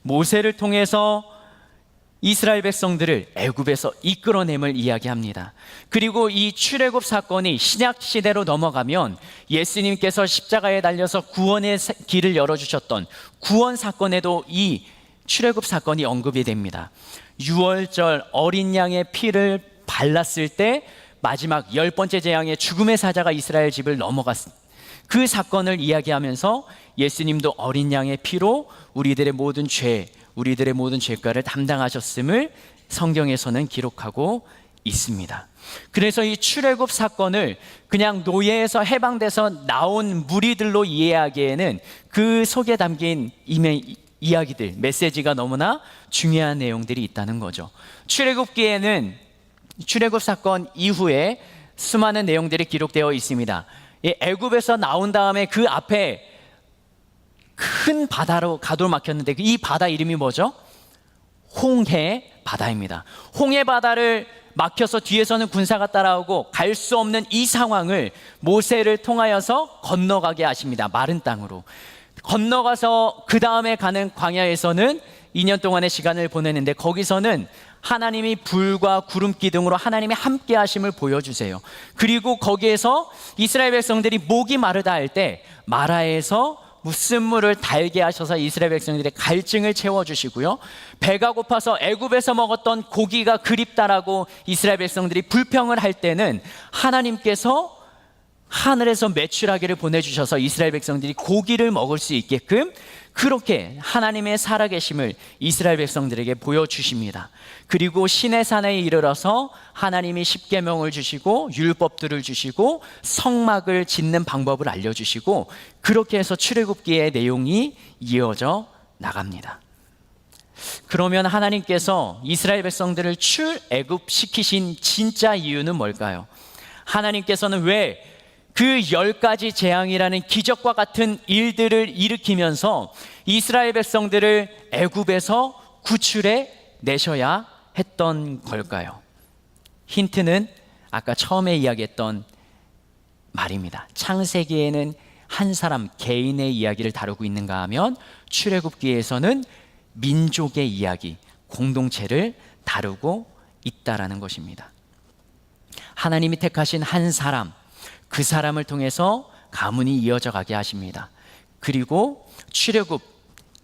모세를 통해서 이스라엘 백성들을 애굽에서 이끌어냄을 이야기합니다. 그리고 이 출애굽 사건이 신약 시대로 넘어가면 예수님께서 십자가에 달려서 구원의 길을 열어주셨던 구원 사건에도 이 출애굽 사건이 언급이 됩니다. 유월절 어린 양의 피를 발랐을 때 마지막 10번째 재앙의 죽음의 사자가 이스라엘 집을 넘어갔습니다. 그 사건을 이야기하면서 예수님도 어린 양의 피로 우리들의 모든 죄가를 담당하셨음을 성경에서는 기록하고 있습니다. 그래서 이 출애굽 사건을 그냥 노예에서 해방돼서 나온 무리들로 이해하기에는 그 속에 담긴 이야기들, 메시지가 너무나 중요한 내용들이 있다는 거죠. 출애굽기에는 출애굽 사건 이후에 수많은 내용들이 기록되어 있습니다. 애굽에서 나온 다음에 그 앞에 큰 바다로 가로막혔는데 이 바다 이름이 뭐죠? 홍해 바다입니다. 홍해 바다를 막혀서 뒤에서는 군사가 따라오고 갈 수 없는 이 상황을 모세를 통하여서 건너가게 하십니다. 마른 땅으로 건너가서 그 다음에 가는 광야에서는 2년 동안의 시간을 보내는데 거기서는 하나님이 불과 구름 기둥으로 하나님의 함께 하심을 보여주세요. 그리고 거기에서 이스라엘 백성들이 목이 마르다 할 때 마라에서 무슨 물을 달게 하셔서 이스라엘 백성들의 갈증을 채워주시고요. 배가 고파서 애굽에서 먹었던 고기가 그립다라고 이스라엘 백성들이 불평을 할 때는 하나님께서 하늘에서 메추라기를 보내주셔서 이스라엘 백성들이 고기를 먹을 수 있게끔 그렇게 하나님의 살아계심을 이스라엘 백성들에게 보여주십니다. 그리고 시내산에 이르러서 하나님이 십계명을 주시고 율법들을 주시고 성막을 짓는 방법을 알려주시고 그렇게 해서 출애굽기의 내용이 이어져 나갑니다. 그러면 하나님께서 이스라엘 백성들을 출애굽시키신 진짜 이유는 뭘까요? 하나님께서는 왜 그 10가지 재앙이라는 기적과 같은 일들을 일으키면서 이스라엘 백성들을 애굽에서 구출해 내셔야 했던 걸까요? 힌트는 아까 처음에 이야기했던 말입니다. 창세기에는 한 사람 개인의 이야기를 다루고 있는가 하면 출애굽기에서는 민족의 이야기, 공동체를 다루고 있다라는 것입니다. 하나님이 택하신 한 사람, 그 사람을 통해서 가문이 이어져 가게 하십니다. 그리고 출애굽,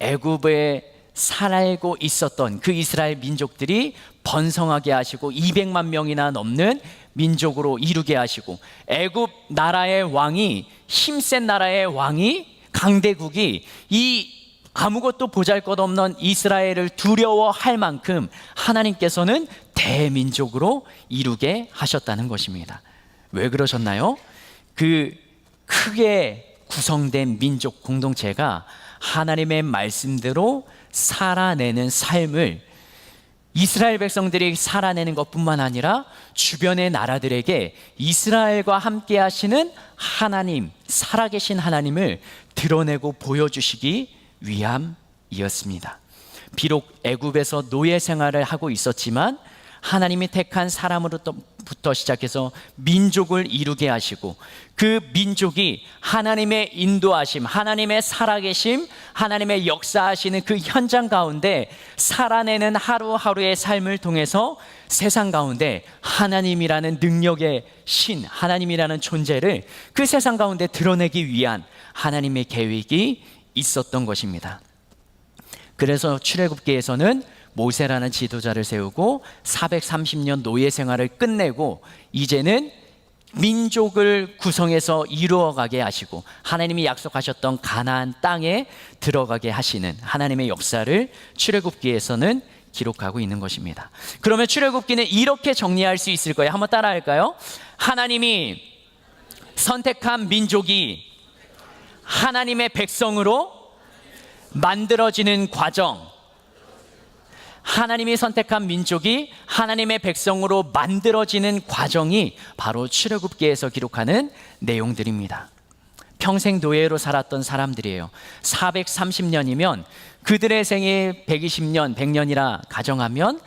애굽에 살고 있었던 그 이스라엘 민족들이 번성하게 하시고 200만 명이나 넘는 민족으로 이루게 하시고 애굽 나라의 왕이, 힘센 나라의 왕이, 강대국이 이 아무것도 보잘것없는 이스라엘을 두려워할 만큼 하나님께서는 대민족으로 이루게 하셨다는 것입니다. 왜 그러셨나요? 그 크게 구성된 민족 공동체가 하나님의 말씀대로 살아내는 삶을 이스라엘 백성들이 살아내는 것뿐만 아니라 주변의 나라들에게 이스라엘과 함께 하시는 하나님, 살아계신 하나님을 드러내고 보여주시기 위함이었습니다. 비록 애굽에서 노예 생활을 하고 있었지만 하나님이 택한 사람으로부터 시작해서 민족을 이루게 하시고 그 민족이 하나님의 인도하심, 하나님의 살아계심, 하나님의 역사하시는 그 현장 가운데 살아내는 하루하루의 삶을 통해서 세상 가운데 하나님이라는 능력의 신, 하나님이라는 존재를 그 세상 가운데 드러내기 위한 하나님의 계획이 있었던 것입니다. 그래서 출애굽기에서는 모세라는 지도자를 세우고 430년 노예 생활을 끝내고 이제는 민족을 구성해서 이루어가게 하시고 하나님이 약속하셨던 가나안 땅에 들어가게 하시는 하나님의 역사를 출애굽기에서는 기록하고 있는 것입니다. 그러면 출애굽기는 이렇게 정리할 수 있을 거예요. 한번 따라할까요? 하나님이 선택한 민족이 하나님의 백성으로 만들어지는 과정, 하나님이 선택한 민족이 하나님의 백성으로 만들어지는 과정이 바로 출애굽기에서 기록하는 내용들입니다. 평생 노예로 살았던 사람들이에요. 430년이면 그들의 생이 120년, 100년이라 가정하면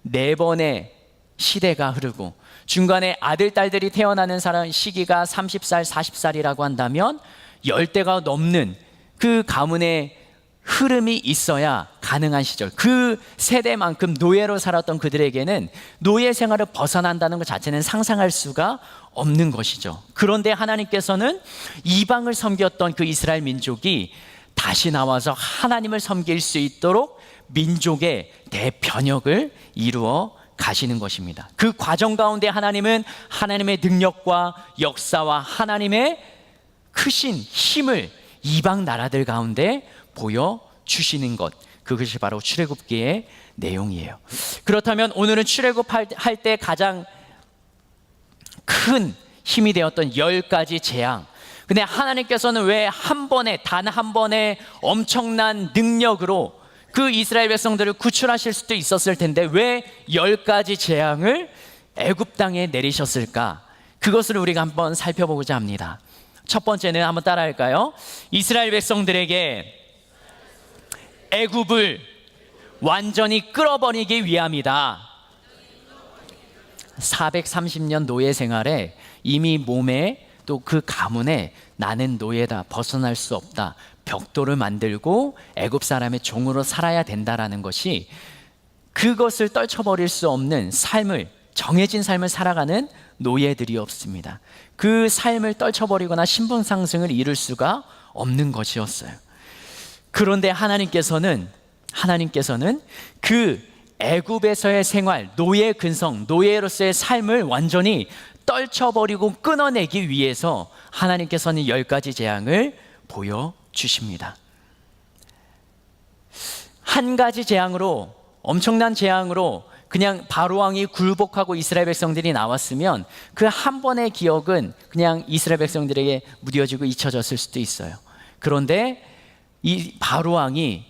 4번의 시대가 흐르고 중간에 아들, 딸들이 태어나는 사람 시기가 30살, 40살이라고 한다면 10대가 넘는 그 가문의 흐름이 있어야 가능한 시절, 그 세대만큼 노예로 살았던 그들에게는 노예 생활을 벗어난다는 것 자체는 상상할 수가 없는 것이죠. 그런데 하나님께서는 이방을 섬겼던 그 이스라엘 민족이 다시 나와서 하나님을 섬길 수 있도록 민족의 대변혁을 이루어 가시는 것입니다. 그 과정 가운데 하나님은 하나님의 능력과 역사와 하나님의 크신 힘을 이방 나라들 가운데 보여주시는 것, 그것이 바로 출애굽기의 내용이에요. 그렇다면 오늘은 출애굽할 때 가장 큰 힘이 되었던 10가지 재앙, 근데 하나님께서는 왜 한 번에, 단 한 번에 엄청난 능력으로 그 이스라엘 백성들을 구출하실 수도 있었을 텐데 왜 10가지 재앙을 애굽 땅에 내리셨을까? 그것을 우리가 한번 살펴보고자 합니다. 첫 번째는 한번 따라할까요? 이스라엘 백성들에게 애굽을 완전히 끌어버리기 위함이다. 430년 노예 생활에 이미 몸에 또 그 가문에 나는 노예다, 벗어날 수 없다, 벽돌을 만들고 애굽 사람의 종으로 살아야 된다라는 것이, 그것을 떨쳐버릴 수 없는 삶을, 정해진 삶을 살아가는 노예들이었습니다. 그 삶을 떨쳐버리거나 신분 상승을 이룰 수가 없는 것이었어요. 그런데 하나님께서는 그 애굽에서의 생활, 노예 근성, 노예로서의 삶을 완전히 떨쳐버리고 끊어내기 위해서 하나님께서는 10가지 재앙을 보여주십니다. 한 가지 재앙으로, 엄청난 재앙으로 그냥 바로왕이 굴복하고 이스라엘 백성들이 나왔으면 그 한 번의 기억은 그냥 이스라엘 백성들에게 무뎌지고 잊혀졌을 수도 있어요. 그런데 이 바로왕이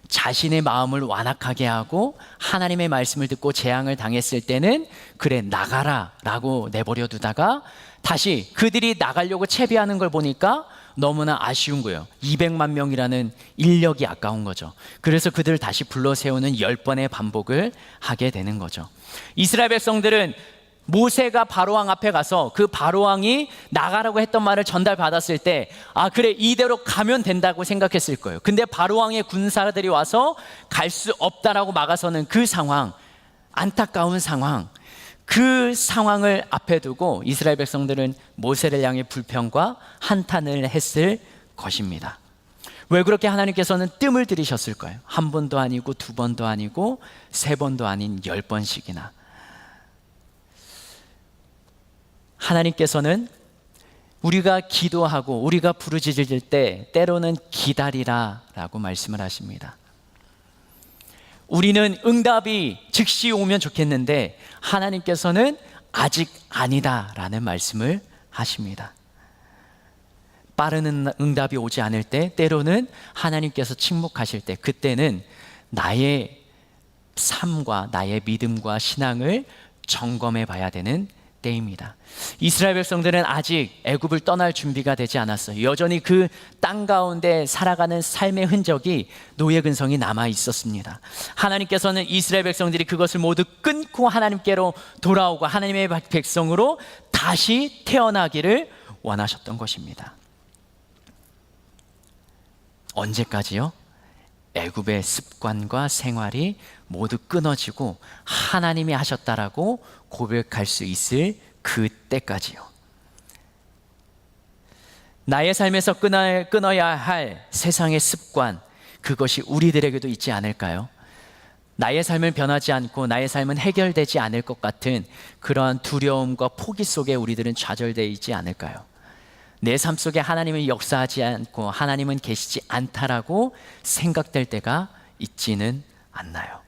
자신의 마음을 완악하게 하고 하나님의 말씀을 듣고 재앙을 당했을 때는 그래 나가라 라고 내버려 두다가 다시 그들이 나가려고 채비하는 걸 보니까 너무나 아쉬운 거예요. 200만 명이라는 인력이 아까운 거죠. 그래서 그들을 다시 불러 세우는 10번의 반복을 하게 되는 거죠. 이스라엘 백성들은 모세가 바로왕 앞에 가서 그 바로왕이 나가라고 했던 말을 전달받았을 때 아 그래 이대로 가면 된다고 생각했을 거예요. 근데 바로왕의 군사들이 와서 갈 수 없다라고 막아서는 그 상황, 안타까운 상황, 그 상황을 앞에 두고 이스라엘 백성들은 모세를 향해 불평과 한탄을 했을 것입니다. 왜 그렇게 하나님께서는 뜸을 들이셨을까요? 한 번도 아니고 두 번도 아니고 세 번도 아닌 10번씩이나. 하나님께서는 우리가 기도하고 우리가 부르짖을 때 때로는 기다리라 라고 말씀을 하십니다. 우리는 응답이 즉시 오면 좋겠는데 하나님께서는 아직 아니다 라는 말씀을 하십니다. 빠른 응답이 오지 않을 때 때로는 하나님께서 침묵하실 때 그때는 나의 삶과 나의 믿음과 신앙을 점검해 봐야 되는 때입니다. 이스라엘 백성들은 아직 애굽을 떠날 준비가 되지 않았어요. 여전히 그 땅 가운데 살아가는 삶의 흔적이 노예 근성이 남아 있었습니다. 하나님께서는 이스라엘 백성들이 그것을 모두 끊고 하나님께로 돌아오고 하나님의 백성으로 다시 태어나기를 원하셨던 것입니다. 언제까지요? 애굽의 습관과 생활이 모두 끊어지고 하나님이 하셨다라고 고백할 수 있을 그때까지요. 나의 삶에서 끊어야 할 세상의 습관, 그것이 우리들에게도 있지 않을까요? 나의 삶은 변하지 않고 나의 삶은 해결되지 않을 것 같은 그러한 두려움과 포기 속에 우리들은 좌절되어 있지 않을까요? 내 삶 속에 하나님은 역사하지 않고 하나님은 계시지 않다라고 생각될 때가 있지는 않나요?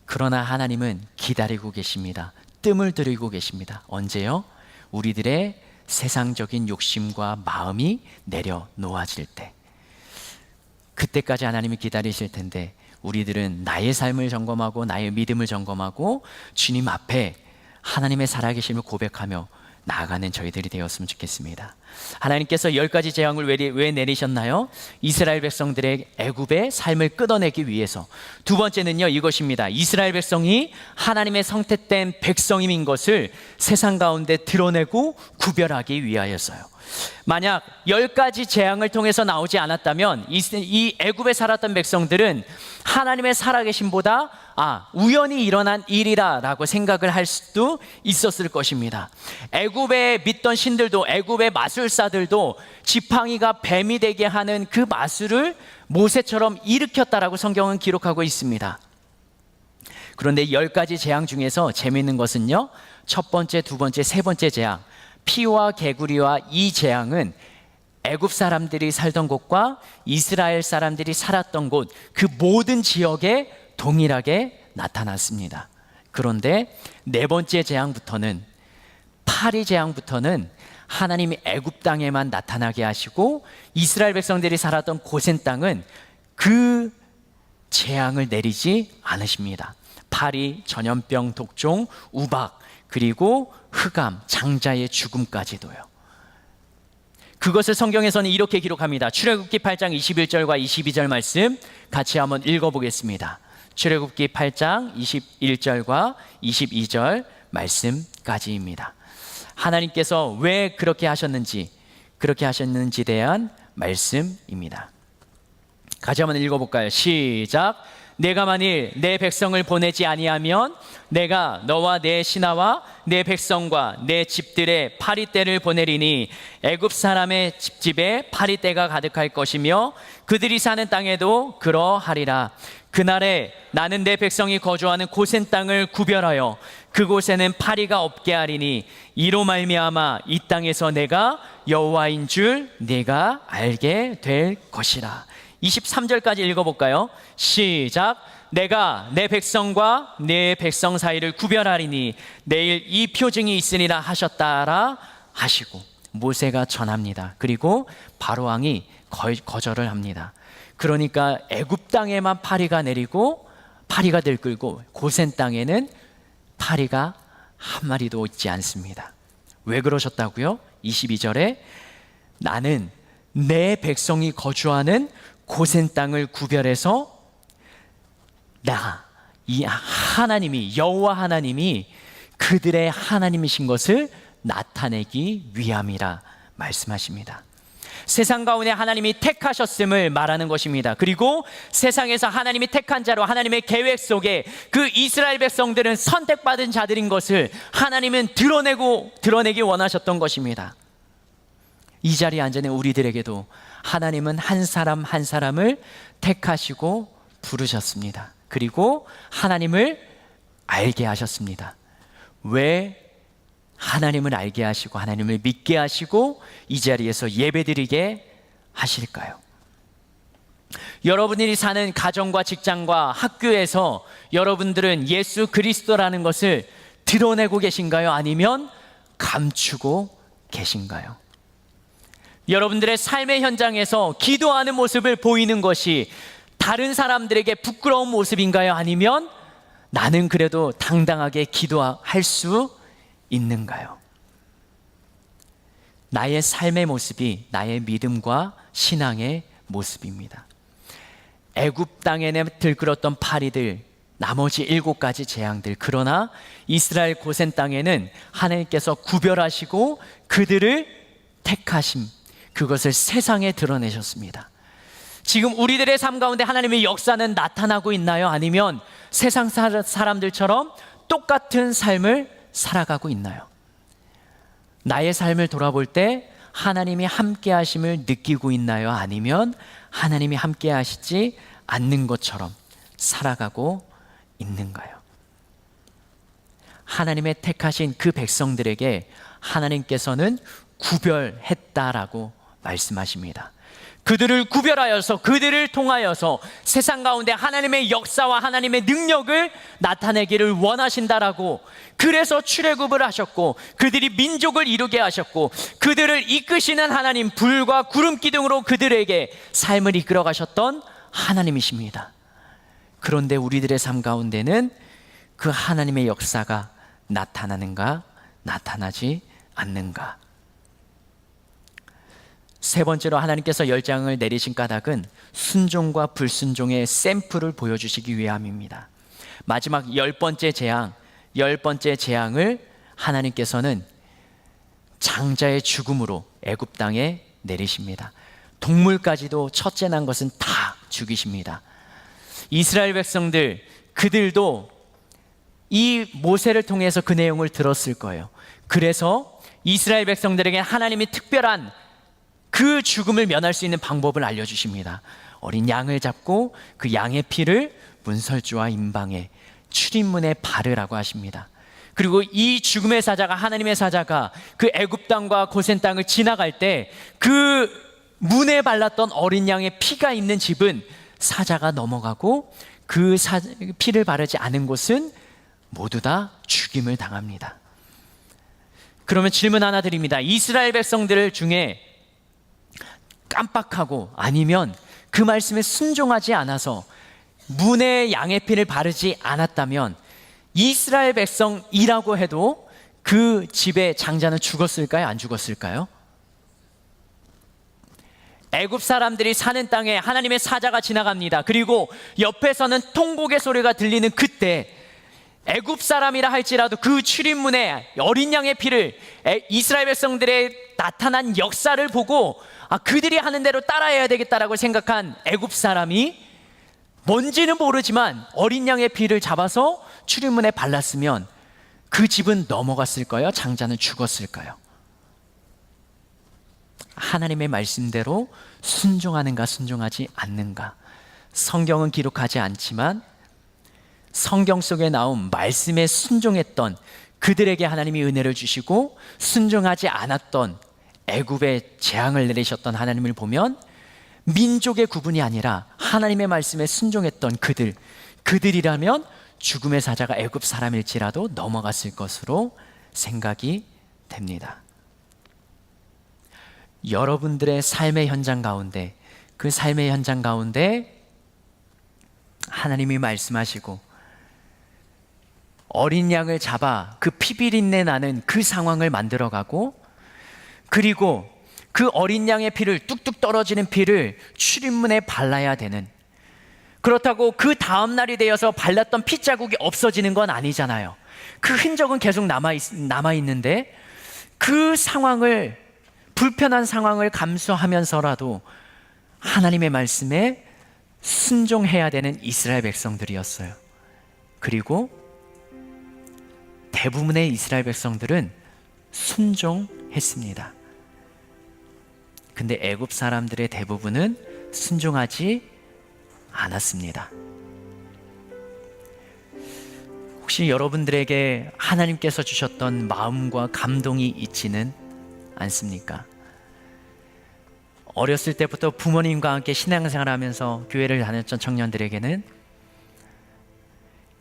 그러나 하나님은 기다리고 계십니다. 뜸을 들이고 계십니다. 언제요? 우리들의 세상적인 욕심과 마음이 내려놓아질 때. 그때까지 하나님이 기다리실 텐데 우리들은 나의 삶을 점검하고 나의 믿음을 점검하고 주님 앞에 하나님의 살아계심을 고백하며 나아가는 저희들이 되었으면 좋겠습니다. 하나님께서 10가지 재앙을 왜 내리셨나요? 이스라엘 백성들의 애굽의 삶을 끊어내기 위해서. 두 번째는요, 이것입니다. 이스라엘 백성이 하나님의 선택된 백성인 것을 세상 가운데 드러내고 구별하기 위하여서요. 만약 10가지 재앙을 통해서 나오지 않았다면 이 애굽에 살았던 백성들은 하나님의 살아계심보다 우연히 일어난 일이라 라고 생각을 할 수도 있었을 것입니다. 애굽에 믿던 신들도, 애굽의 마술사들도 지팡이가 뱀이 되게 하는 그 마술을 모세처럼 일으켰다라고 성경은 기록하고 있습니다. 그런데 10가지 재앙 중에서 재미있는 것은요, 첫 번째, 두 번째, 세 번째 재앙, 피와 개구리와 이 재앙은 애굽 사람들이 살던 곳과 이스라엘 사람들이 살았던 곳, 그 모든 지역에 동일하게 나타났습니다. 그런데 네 번째 재앙부터는, 파리 재앙부터는 하나님이 애굽 땅에만 나타나게 하시고 이스라엘 백성들이 살았던 고센 땅은 그 재앙을 내리지 않으십니다. 파리, 전염병, 독종, 우박, 그리고 흑암, 장자의 죽음까지도요. 그것을 성경에서는 이렇게 기록합니다. 출애굽기 8장 21절과 22절 말씀 같이 한번 읽어보겠습니다. 출애굽기 8장 21절과 22절 말씀까지입니다. 하나님께서 왜 그렇게 하셨는지에 대한 말씀입니다. 같이 한번 읽어볼까요? 시작. 내가 만일 내 백성을 보내지 아니하면 내가 너와 내 신하와 내 백성과 내 집들의 파리떼를 보내리니 애굽 사람의 집집에 파리떼가 가득할 것이며 그들이 사는 땅에도 그러하리라. 그날에 나는 내 백성이 거주하는 고센 땅을 구별하여 그곳에는 파리가 없게 하리니 이로 말미암아 이 땅에서 내가 여호와인 줄 네가 알게 될 것이라. 23절까지 읽어볼까요? 시작. 내가 내 백성과 내 백성 사이를 구별하리니 내일 이 표징이 있으리라 하셨다라 하시고 모세가 전합니다. 그리고 바로왕이 거절을 합니다. 그러니까 애굽 땅에만 파리가 내리고 파리가 들끓고 고센 땅에는 파리가 한 마리도 있지 않습니다. 왜 그러셨다고요? 22절에 나는 내 백성이 거주하는 고센 땅을 구별해서 이 하나님이 여호와 하나님이 그들의 하나님이신 것을 나타내기 위함이라 말씀하십니다. 세상 가운데 하나님이 택하셨음을 말하는 것입니다. 그리고 세상에서 하나님이 택한 자로 하나님의 계획 속에 그 이스라엘 백성들은 선택받은 자들인 것을 하나님은 드러내기 원하셨던 것입니다. 이 자리에 앉아 있는 우리들에게도 하나님은 한 사람 한 사람을 택하시고 부르셨습니다. 그리고 하나님을 알게 하셨습니다. 왜 하나님을 알게 하시고 하나님을 믿게 하시고 이 자리에서 예배드리게 하실까요? 여러분들이 사는 가정과 직장과 학교에서 여러분들은 예수 그리스도라는 것을 드러내고 계신가요? 아니면 감추고 계신가요? 여러분들의 삶의 현장에서 기도하는 모습을 보이는 것이 다른 사람들에게 부끄러운 모습인가요? 아니면 나는 그래도 당당하게 기도할 수 있는가요? 나의 삶의 모습이 나의 믿음과 신앙의 모습입니다. 애굽 땅에는 들끓었던 파리들, 나머지 7가지 재앙들, 그러나 이스라엘 고센 땅에는 하나님께서 구별하시고 그들을 택하심, 그것을 세상에 드러내셨습니다. 지금 우리들의 삶 가운데 하나님의 역사는 나타나고 있나요? 아니면 세상 사람들처럼 똑같은 삶을 살아가고 있나요? 나의 삶을 돌아볼 때 하나님이 함께 하심을 느끼고 있나요? 아니면 하나님이 함께 하시지 않는 것처럼 살아가고 있는가요? 하나님의 택하신 그 백성들에게 하나님께서는 구별했다라고 말씀하십니다. 그들을 구별하여서 그들을 통하여서 세상 가운데 하나님의 역사와 하나님의 능력을 나타내기를 원하신다라고, 그래서 출애굽을 하셨고 그들이 민족을 이루게 하셨고 그들을 이끄시는 하나님, 불과 구름 기둥으로 그들에게 삶을 이끌어 가셨던 하나님이십니다. 그런데 우리들의 삶 가운데는 그 하나님의 역사가 나타나는가 나타나지 않는가? 세 번째로 하나님께서 열장을 내리신 까닭은 순종과 불순종의 샘플을 보여주시기 위함입니다. 마지막 10번째 재앙을 하나님께서는 장자의 죽음으로 애굽 땅에 내리십니다. 동물까지도 첫째 난 것은 다 죽이십니다. 이스라엘 백성들, 그들도 이 모세를 통해서 그 내용을 들었을 거예요. 그래서 이스라엘 백성들에게 하나님이 특별한 그 죽음을 면할 수 있는 방법을 알려주십니다. 어린 양을 잡고 그 양의 피를 문설주와 임방에 출입문에 바르라고 하십니다. 그리고 이 죽음의 사자가, 하나님의 사자가 그 애굽 땅과 고센 땅을 지나갈 때 그 문에 발랐던 어린 양의 피가 있는 집은 사자가 넘어가고 그 피를 바르지 않은 곳은 모두 다 죽임을 당합니다. 그러면 질문 하나 드립니다. 이스라엘 백성들 중에 깜빡하고 아니면 그 말씀에 순종하지 않아서 문에 양의 피를 바르지 않았다면 이스라엘 백성이라고 해도 그 집의 장자는 죽었을까요? 안 죽었을까요? 애굽 사람들이 사는 땅에 하나님의 사자가 지나갑니다. 그리고 옆에서는 통곡의 소리가 들리는 그때 애굽 사람이라 할지라도 그 출입문에 어린 양의 피를, 이스라엘 백성들의 나타난 역사를 보고 그들이 하는 대로 따라해야 되겠다라고 생각한 애굽 사람이 뭔지는 모르지만 어린 양의 피를 잡아서 출입문에 발랐으면 그 집은 넘어갔을까요? 장자는 죽었을까요? 하나님의 말씀대로 순종하는가 순종하지 않는가? 성경은 기록하지 않지만 성경 속에 나온 말씀에 순종했던 그들에게 하나님이 은혜를 주시고 순종하지 않았던 애굽에 재앙을 내리셨던 하나님을 보면 민족의 구분이 아니라 하나님의 말씀에 순종했던 그들이라면 죽음의 사자가 애굽 사람일지라도 넘어갔을 것으로 생각이 됩니다. 여러분들의 삶의 현장 가운데 그 삶의 현장 가운데 하나님이 말씀하시고 어린 양을 잡아 그 피비린내 나는 그 상황을 만들어가고, 그리고 그 어린 양의 피를, 뚝뚝 떨어지는 피를 출입문에 발라야 되는, 그렇다고 그 다음 날이 되어서 발랐던 핏자국이 없어지는 건 아니잖아요. 그 흔적은 계속 남아있는데 그 상황을, 불편한 상황을 감수하면서라도 하나님의 말씀에 순종해야 되는 이스라엘 백성들이었어요. 그리고 대부분의 이스라엘 백성들은 순종했습니다. 근데 애굽 사람들의 대부분은 순종하지 않았습니다. 혹시 여러분들에게 하나님께서 주셨던 마음과 감동이 있지는 않습니까? 어렸을 때부터 부모님과 함께 신앙생활을 하면서 교회를 다녔던 청년들에게는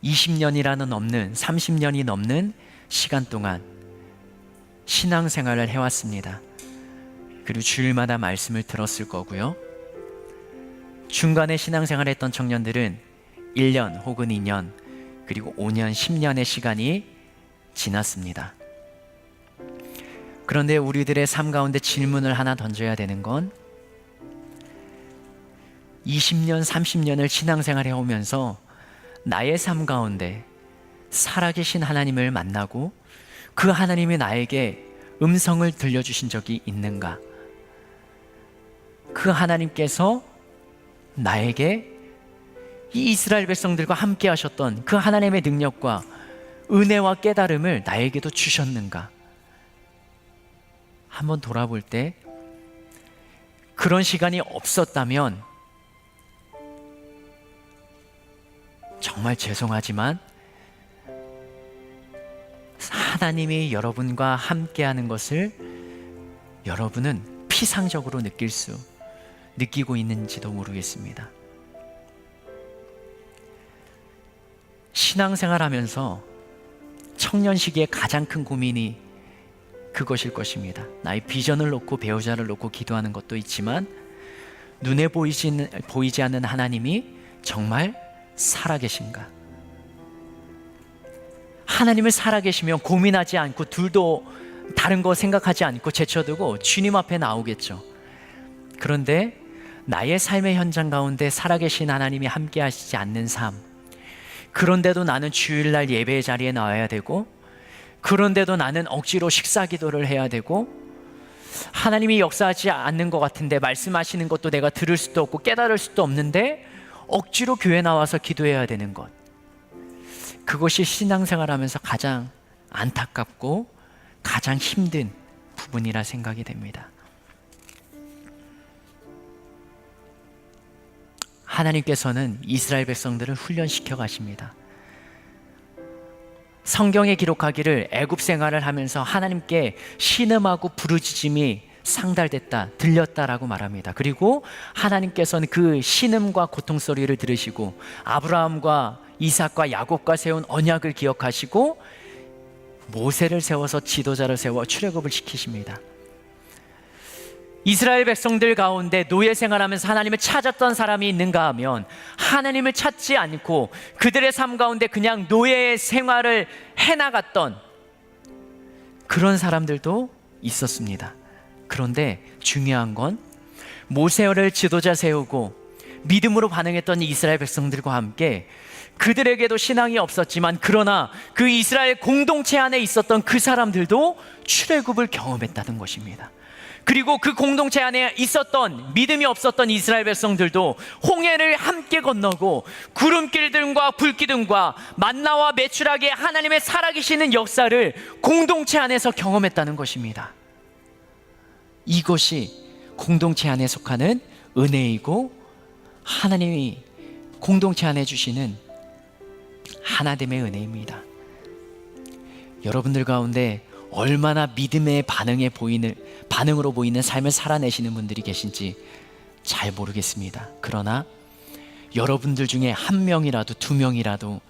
20년이라는 넘는, 30년이 넘는 시간 동안 신앙생활을 해왔습니다. 그리고 주일마다 말씀을 들었을 거고요. 중간에 신앙생활을 했던 청년들은 1년 혹은 2년, 그리고 5년, 10년의 시간이 지났습니다. 그런데 우리들의 삶 가운데 질문을 하나 던져야 되는 건, 20년, 30년을 신앙생활해 오면서 나의 삶 가운데 살아계신 하나님을 만나고 그 하나님이 나에게 음성을 들려주신 적이 있는가? 그 하나님께서 나에게 이 이스라엘 백성들과 함께 하셨던 그 하나님의 능력과 은혜와 깨달음을 나에게도 주셨는가? 한번 돌아볼 때 그런 시간이 없었다면 정말 죄송하지만 하나님이 여러분과 함께하는 것을 여러분은 피상적으로 느끼고 있는지도 모르겠습니다. 신앙생활하면서 청년 시기에 가장 큰 고민이 그것일 것입니다. 나의 비전을 놓고 배우자를 놓고 기도하는 것도 있지만 눈에 보이지 않는 하나님이 정말 살아계신가? 하나님을 살아계시면 고민하지 않고 둘도 다른 거 생각하지 않고 제쳐두고 주님 앞에 나오겠죠. 그런데 나의 삶의 현장 가운데 살아계신 하나님이 함께 하시지 않는 삶, 그런데도 나는 주일날 예배의 자리에 나와야 되고, 그런데도 나는 억지로 식사 기도를 해야 되고, 하나님이 역사하지 않는 것 같은데 말씀하시는 것도 내가 들을 수도 없고 깨달을 수도 없는데 억지로 교회 나와서 기도해야 되는 것, 그것이 신앙생활하면서 가장 안타깝고 가장 힘든 부분이라 생각이 됩니다. 하나님께서는 이스라엘 백성들을 훈련시켜 가십니다. 성경에 기록하기를 애굽 생활을 하면서 하나님께 신음하고 부르짖음이 상달됐다, 들렸다라고 말합니다. 그리고 하나님께서는 그 신음과 고통 소리를 들으시고 아브라함과 이삭과 야곱과 세운 언약을 기억하시고 모세를 세워서 지도자를 세워 출애굽을 시키십니다. 이스라엘 백성들 가운데 노예 생활하면서 하나님을 찾았던 사람이 있는가 하면 하나님을 찾지 않고 그들의 삶 가운데 그냥 노예의 생활을 해나갔던 그런 사람들도 있었습니다. 그런데 중요한 건 모세를 지도자 세우고 믿음으로 반응했던 이스라엘 백성들과 함께 그들에게도 신앙이 없었지만 그러나 그 이스라엘 공동체 안에 있었던 그 사람들도 출애굽을 경험했다는 것입니다. 그리고 그 공동체 안에 있었던 믿음이 없었던 이스라엘 백성들도 홍해를 함께 건너고 구름기둥과 불기둥과 만나와 메추라기의 하나님의 살아계시는 역사를 공동체 안에서 경험했다는 것입니다. 이것이 공동체 안에 속하는 은혜이고 하나님이 공동체 안에 주시는 하나됨의 은혜입니다. 여러분들 가운데 얼마나 믿음의 반응으로 보이는 삶을 살아내시는 분들이 계신지 잘 모르겠습니다. 그러나 여러분들 중에 한 명이라도 두 명이라도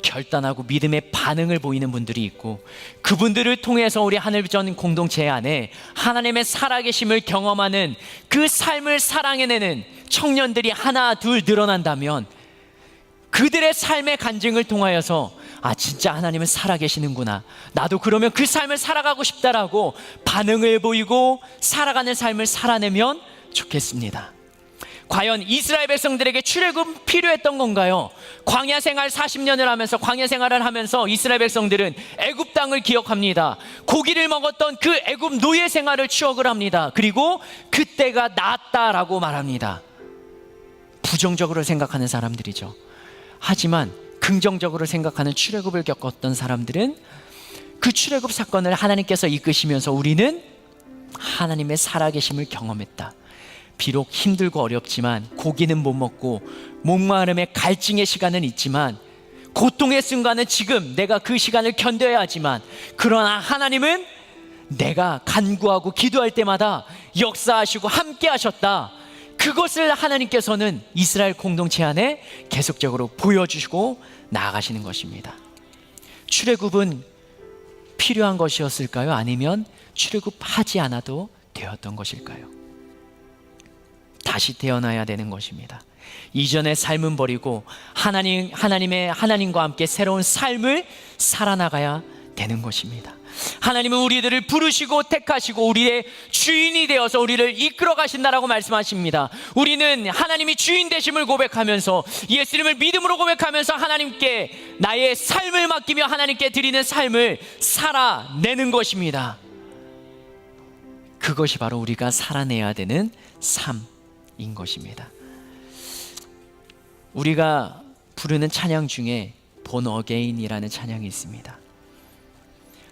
결단하고 믿음의 반응을 보이는 분들이 있고, 그분들을 통해서 우리 하늘전 공동체 안에 하나님의 살아계심을 경험하는 그 삶을 사랑해내는 청년들이 하나 둘 늘어난다면, 그들의 삶의 간증을 통하여서 아, 진짜 하나님은 살아계시는구나, 나도 그러면 그 삶을 살아가고 싶다라고 반응을 보이고 살아가는 삶을 살아내면 좋겠습니다. 과연 이스라엘 백성들에게 출애굽 필요했던 건가요? 광야 생활 40년을 하면서, 광야 생활을 하면서 이스라엘 백성들은 애굽 땅을 기억합니다. 고기를 먹었던 그 애굽 노예 생활을 추억을 합니다. 그리고 그때가 나았다라고 말합니다. 부정적으로 생각하는 사람들이죠. 하지만 긍정적으로 생각하는 출애굽을 겪었던 사람들은 그 출애굽 사건을 하나님께서 이끄시면서 우리는 하나님의 살아계심을 경험했다. 비록 힘들고 어렵지만, 고기는 못 먹고 목마름의 갈증의 시간은 있지만, 고통의 순간은 지금 내가 그 시간을 견뎌야 하지만, 그러나 하나님은 내가 간구하고 기도할 때마다 역사하시고 함께 하셨다. 그것을 하나님께서는 이스라엘 공동체 안에 계속적으로 보여주시고 나아가시는 것입니다. 출애굽은 필요한 것이었을까요? 아니면 출애굽하지 않아도 되었던 것일까요? 다시 태어나야 되는 것입니다. 이전의 삶은 버리고 하나님과 함께 새로운 삶을 살아나가야 되는 것입니다. 하나님은 우리들을 부르시고 택하시고 우리의 주인이 되어서 우리를 이끌어 가신다라고 말씀하십니다. 우리는 하나님이 주인 되심을 고백하면서, 예수님을 믿음으로 고백하면서 하나님께 나의 삶을 맡기며 하나님께 드리는 삶을 살아내는 것입니다. 그것이 바로 우리가 살아내야 되는 삶인 것입니다. 우리가 부르는 찬양 중에 Born Again이라는 찬양이 있습니다.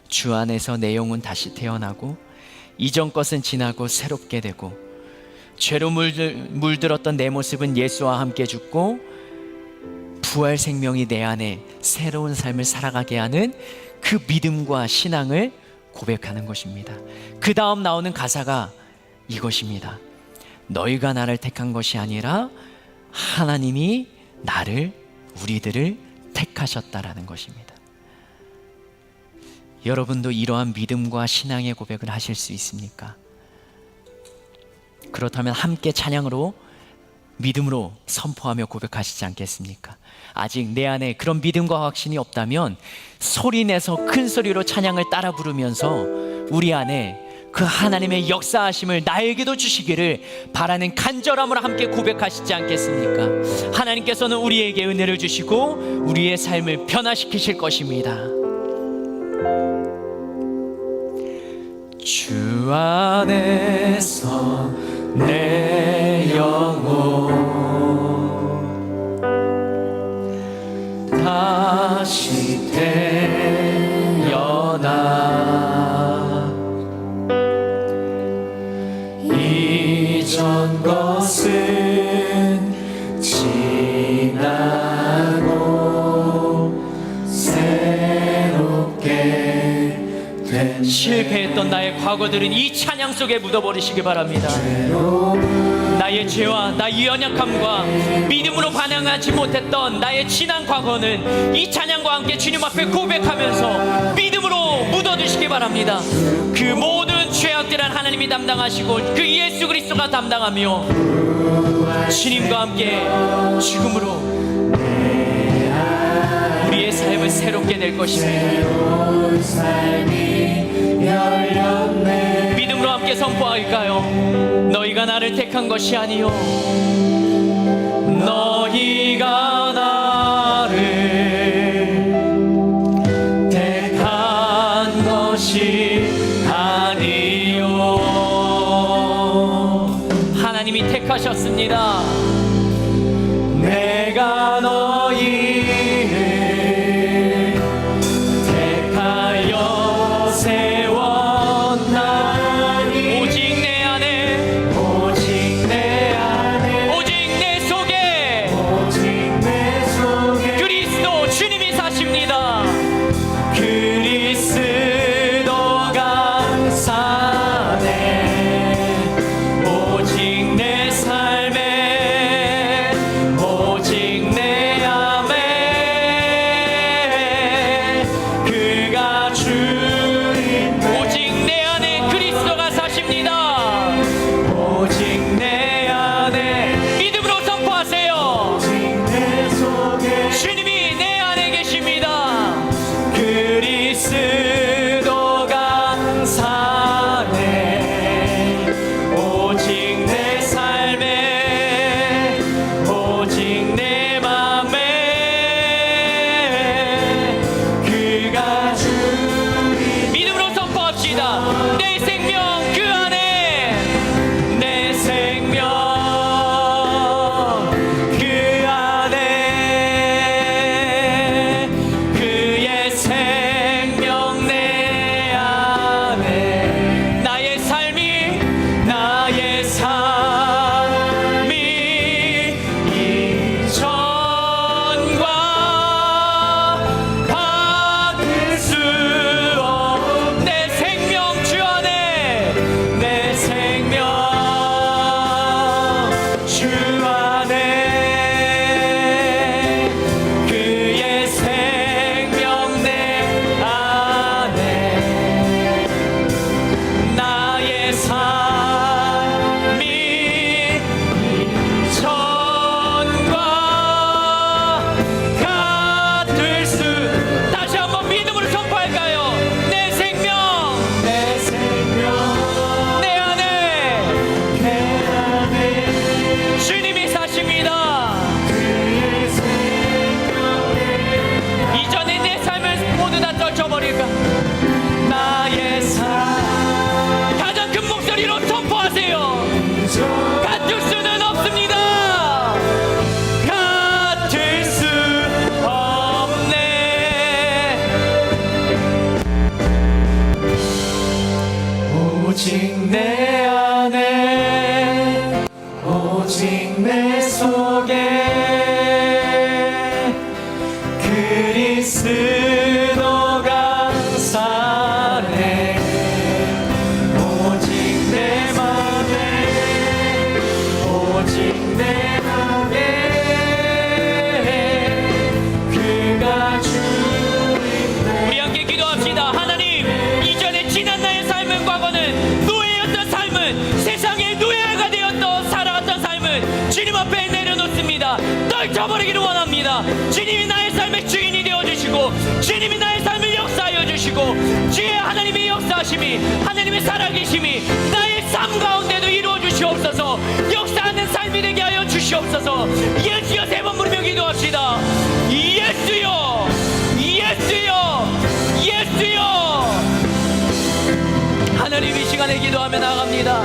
주 안에서 내 영혼 다시 태어나고, 이전 것은 지나고 새롭게 되고, 죄로 물들었던 내 모습은 예수와 함께 죽고, 부활 생명이 내 안에 새로운 삶을 살아가게 하는 그 믿음과 신앙을 고백하는 것입니다. 그 다음 나오는 가사가 이것입니다. 너희가 나를 택한 것이 아니라 하나님이 우리들을 택하셨다라는 것입니다. 여러분도 이러한 믿음과 신앙의 고백을 하실 수 있습니까? 그렇다면 함께 찬양으로, 믿음으로 선포하며 고백하시지 않겠습니까? 아직 내 안에 그런 믿음과 확신이 없다면 소리내서 큰 소리로 찬양을 따라 부르면서 우리 안에 그 하나님의 역사하심을 나에게도 주시기를 바라는 간절함으로 함께 고백하시지 않겠습니까? 하나님께서는 우리에게 은혜를 주시고 우리의 삶을 변화시키실 것입니다. 주 안에서 내 영혼 다시 태어나 이전 것은 지나고 새롭게 된 실패했던 나의 과거들은 이 찬양 속에 묻어버리시기 바랍니다. 나의 죄와 나의 연약함과 믿음으로 반응하지 못했던 나의 지난 과거는 이 찬양과 함께 주님 앞에 고백하면서 믿음으로 묻어두시기 바랍니다. 그 모든 죄악들은 하나님이 담당하시고 그 예수 그리스도가 담당하며 주님과 함께 죽음으로 우리의 삶을 새롭게 낼 것입니다. 믿음으로 함께 선포할까요? 너희가 나를 택한 것이 아니요 너희가 나를 택한 것이 아니요. 하나님이 택하셨습니다. 내가 너희를 택하여 세웠나니 오직 내 안에 오직 내 속에 그리스도 주님이 사십니다. 그리스도가 사네 오직 내 삶에 기도합시다. 내 생명 그 안에, 내 생명 그 안에, 그의 생명 내 안에, 나의 삶이 이전과 같을 수 없. 내 생명 주 안에, 내 생명 주 안에, 그의 생명 내 안에, 나의 삶이 전과 같을 수. 다시 한번 믿음으로 선포할까요? 내 생명 내 안에 주님이 사십니다. 이전에 내 삶을 모두 다 떨쳐버릴까? 나의 삶, 가장 큰 목소리로 선포하세요. 같을 수는 없습니다. 같을 수 없네. 오직 내 안에, 오직 내 속에 그리스도가 사네. 오직 내 맘에, 오직 내 맘에 그가 주인데. 우리 함께 기도합시다. 하나님, 이전에 지난 나의 삶은, 과거는 노예였던 삶은, 세상의 노예가 되었던 살아갔던 삶은 주님 앞에 내려놓습니다. 떨쳐버리기를 원합니다. 주님이 나의 삶의 주인이 되어주시고, 주님이 나의 삶을 역사하여 주시고, 주의 하나님의 역사하심이, 하나님의 살아계심이 나의 삶 가운데도 이루어 주시옵소서. 역사하는 삶이 되게 하여 주시옵소서. 예수여 세 번 부르며 기도합시다. 예수여, 예수여, 예수여. 하나님, 이 시간에 기도하며 나아갑니다.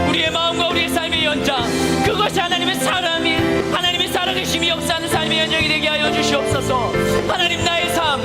우리의 마음과 우리의 삶의 연장, 그것이 하나님의 사람이, 하나님의 살아계심이 역사하는 삶의 연장이 되게 하여 주시옵소서. 하나님, 나의 삶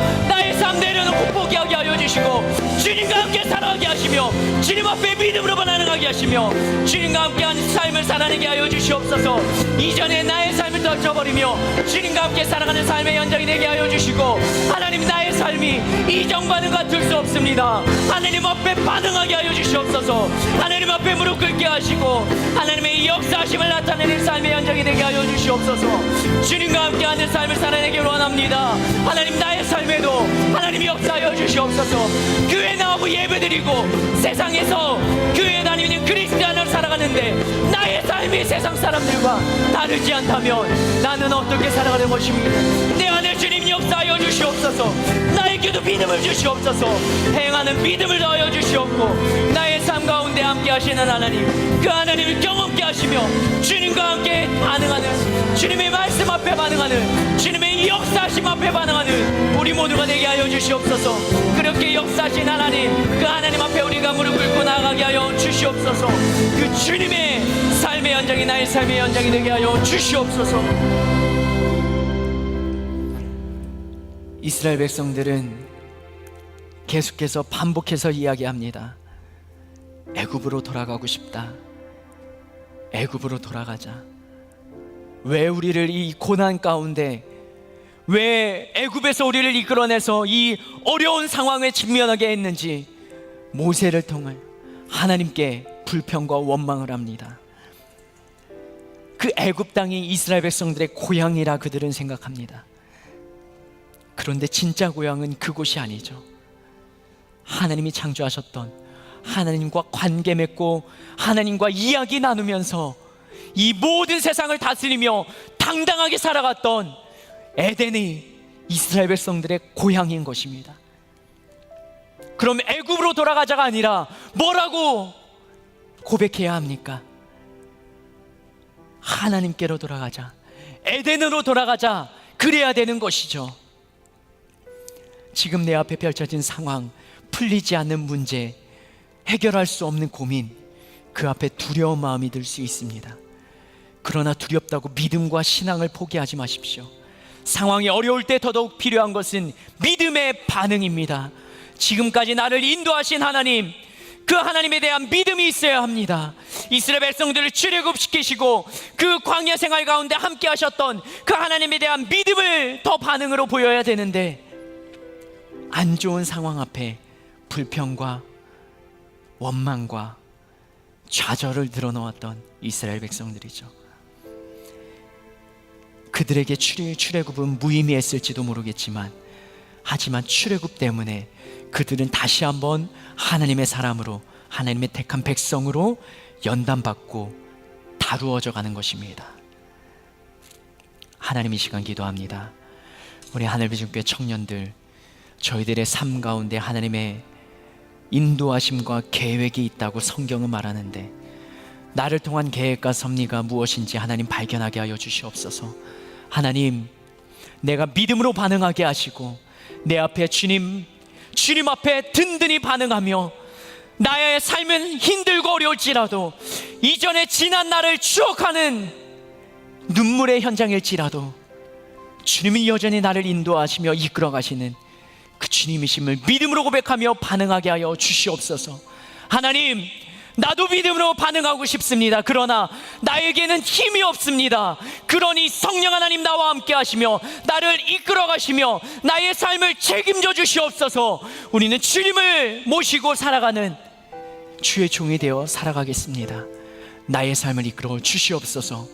내려놓고 포기하게 하여 주시고, 주님과 함께 살아가게 하시며, 주님 앞에 믿음으로 반응하게 하시며, 주님과 함께하는 삶을 살아내게 하여 주시옵소서. 이전에 나의 삶을 떨쳐버리며 주님과 함께 살아가는 삶의 연장이 되게 하여 주시고, 하나님, 나의 삶이 이전과는 같을 수 없습니다. 하나님 앞에 반응하게 하여 주시옵소서. 하나님 앞에 무릎 꿇게 하시고, 하나님의 역사하심을 나타내는 삶의 연장이 되게 하여 주시옵소서. 주님과 함께하는 삶을 살아내기 원합니다. 하나님, 나의 삶에도 하나님이 역사하여 주시옵소서. 교회 나오고 예배드리고 세상에서 교회 다니는 그리스도인으로 살아가는데 나의 삶이 세상 사람들과 다르지 않다면 나는 어떻게 살아가는 것입니까? 내 안에 주님 역사하여 주시옵소서. 나에게도 믿음을 주시옵소서. 행하는 믿음을 더하여 주시옵고, 나의 삶 가운데 함께 하시는 하나님, 그 하나님을 경험케 하시며 주님과 함께 반응하는, 주님의 말씀 앞에 반응하는, 주님의 역사하심 앞에 반응하는 우리 모두가 되게 하여 주시옵소서. 그렇게 역사하신 하나님, 그 하나님 앞에 우리가 무릎 꿇고 나아가게 하여 주시옵소서. 그 주님의 삶의 연장이 나의 삶의 연장이 되게 하여 주시옵소서. 이스라엘 백성들은 계속해서 반복해서 이야기합니다. 애굽으로 돌아가고 싶다. 애굽으로 돌아가자. 왜 우리를 이 고난 가운데, 왜 애굽에서 우리를 이끌어내서 이 어려운 상황에 직면하게 했는지 모세를 통해 하나님께 불평과 원망을 합니다. 그 애굽 땅이 이스라엘 백성들의 고향이라 그들은 생각합니다. 그런데 진짜 고향은 그곳이 아니죠. 하나님이 창조하셨던, 하나님과 관계 맺고 하나님과 이야기 나누면서 이 모든 세상을 다스리며 당당하게 살아갔던 에덴이 이스라엘 백성들의 고향인 것입니다. 그럼 애굽으로 돌아가자가 아니라 뭐라고 고백해야 합니까? 하나님께로 돌아가자, 에덴으로 돌아가자, 그래야 되는 것이죠. 지금 내 앞에 펼쳐진 상황, 풀리지 않는 문제, 해결할 수 없는 고민, 그 앞에 두려운 마음이 들 수 있습니다. 그러나 두렵다고 믿음과 신앙을 포기하지 마십시오. 상황이 어려울 때 더더욱 필요한 것은 믿음의 반응입니다. 지금까지 나를 인도하신 하나님, 그 하나님에 대한 믿음이 있어야 합니다. 이스라엘 백성들을 출애굽시키시고 그 광야 생활 가운데 함께 하셨던 그 하나님에 대한 믿음을 더 반응으로 보여야 되는데, 안 좋은 상황 앞에 불평과 원망과 좌절을 드러놓았던 이스라엘 백성들이죠. 그들에게 출애굽은 무의미했을지도 모르겠지만, 하지만 출애굽 때문에 그들은 다시 한번 하나님의 사람으로, 하나님의 택한 백성으로 연단받고 다루어져 가는 것입니다. 하나님, 이 시간 기도합니다. 우리 하늘비전교회 청년들, 저희들의 삶 가운데 하나님의 인도하심과 계획이 있다고 성경은 말하는데, 나를 통한 계획과 섭리가 무엇인지 하나님 발견하게 하여 주시옵소서. 하나님, 내가 믿음으로 반응하게 하시고 내 앞에 주님 앞에 든든히 반응하며, 나의 삶은 힘들고 어려울지라도, 이전에 지난 날을 추억하는 눈물의 현장일지라도 주님이 여전히 나를 인도하시며 이끌어 가시는 그 주님이심을 믿음으로 고백하며 반응하게 하여 주시옵소서. 하나님, 나도 믿음으로 반응하고 싶습니다. 그러나 나에게는 힘이 없습니다. 그러니 성령 하나님 나와 함께 하시며 나를 이끌어 가시며 나의 삶을 책임져 주시옵소서. 우리는 주님을 모시고 살아가는 주의 종이 되어 살아가겠습니다. 나의 삶을 이끌어 주시옵소서.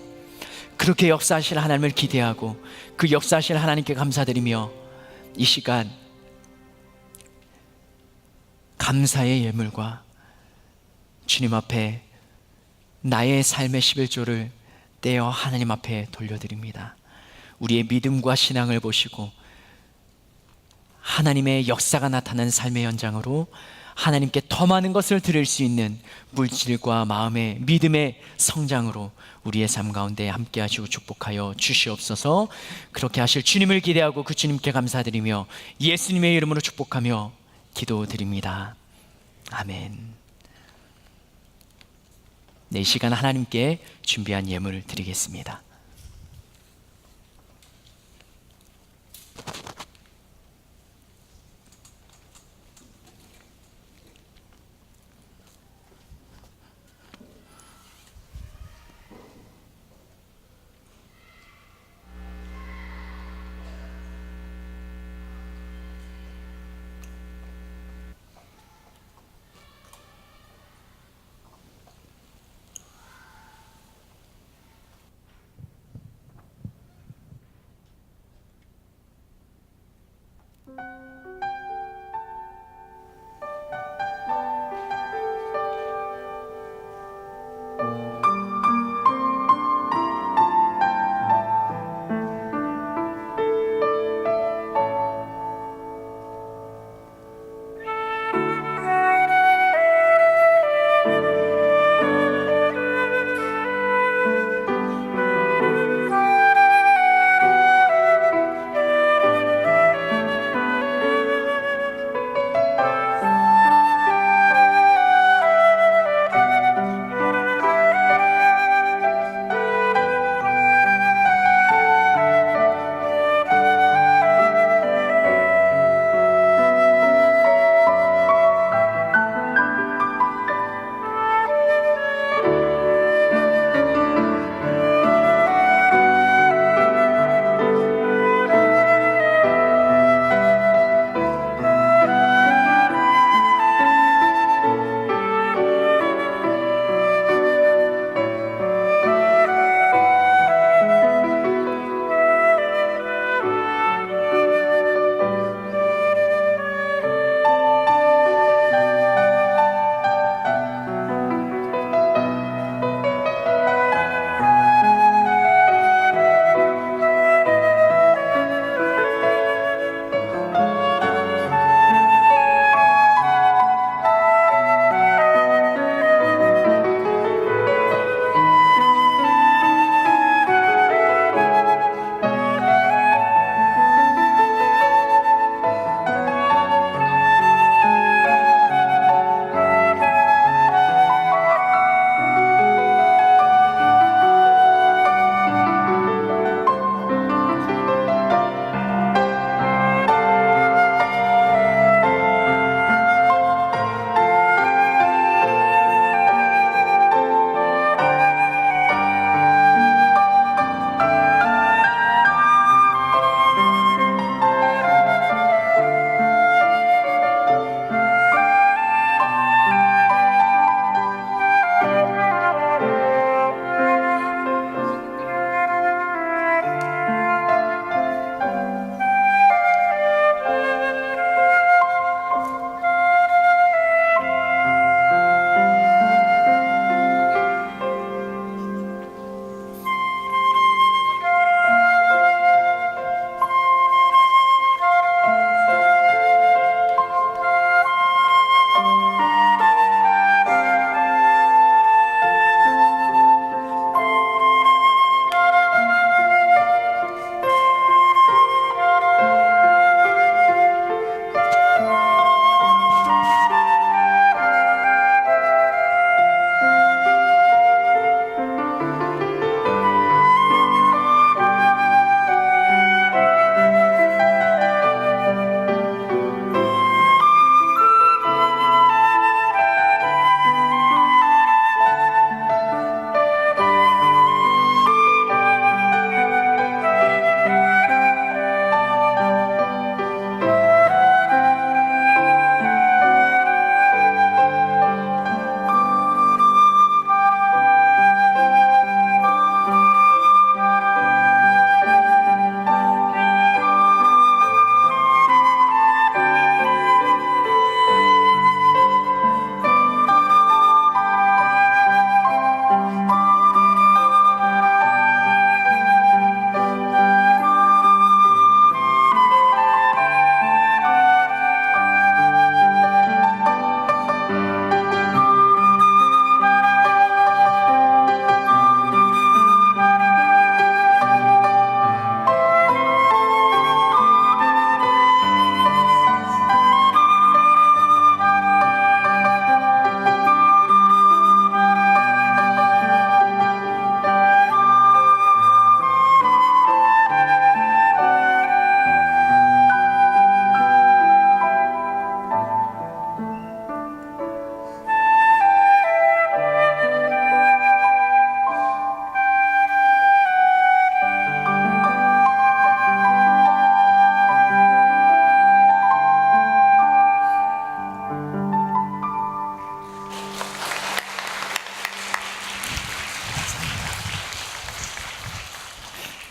그렇게 역사하실 하나님을 기대하고 그 역사하실 하나님께 감사드리며, 이 시간 감사의 예물과 주님 앞에 나의 삶의 11조를 떼어 하나님 앞에 돌려드립니다. 우리의 믿음과 신앙을 보시고 하나님의 역사가 나타나는 삶의 현장으로 하나님께 더 많은 것을 드릴 수 있는 물질과 마음의 믿음의 성장으로 우리의 삶 가운데 함께 하시고 축복하여 주시옵소서. 그렇게 하실 주님을 기대하고 그 주님께 감사드리며 예수님의 이름으로 축복하며 기도드립니다. 아멘. 네, 이 시간 하나님께 준비한 예물을 드리겠습니다.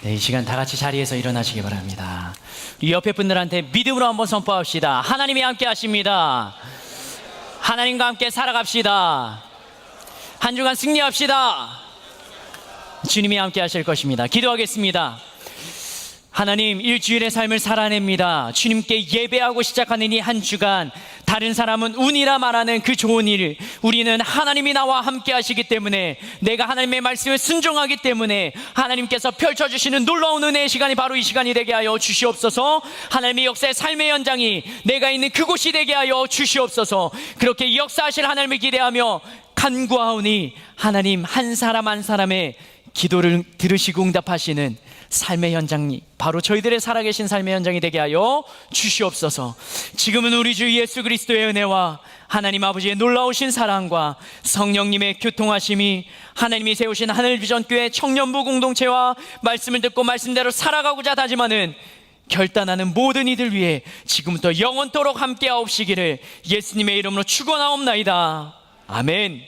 네, 이 시간 다 같이 자리에서 일어나시기 바랍니다. 우리 옆에 분들한테 믿음으로 한번 선포합시다. 하나님이 함께 하십니다. 하나님과 함께 살아갑시다. 한 주간 승리합시다. 주님이 함께 하실 것입니다. 기도하겠습니다. 하나님, 일주일의 삶을 살아냅니다. 주님께 예배하고 시작하는 이 한 주간, 다른 사람은 운이라 말하는 그 좋은 일, 우리는 하나님이 나와 함께 하시기 때문에, 내가 하나님의 말씀에 순종하기 때문에 하나님께서 펼쳐주시는 놀라운 은혜의 시간이 바로 이 시간이 되게 하여 주시옵소서. 하나님의 역사의 삶의 현장이 내가 있는 그곳이 되게 하여 주시옵소서. 그렇게 역사하실 하나님을 기대하며 간구하오니, 하나님 한 사람 한 사람의 기도를 들으시고 응답하시는 삶의 현장이 바로 저희들의 살아계신 삶의 현장이 되게 하여 주시옵소서. 지금은 우리 주 예수 그리스도의 은혜와 하나님 아버지의 놀라우신 사랑과 성령님의 교통하심이, 하나님이 세우신 하늘비전교회 청년부 공동체와 말씀을 듣고 말씀대로 살아가고자 다짐하는 결단하는 모든 이들 위해 지금부터 영원토록 함께하옵시기를 예수님의 이름으로 축원하옵나이다. 아멘.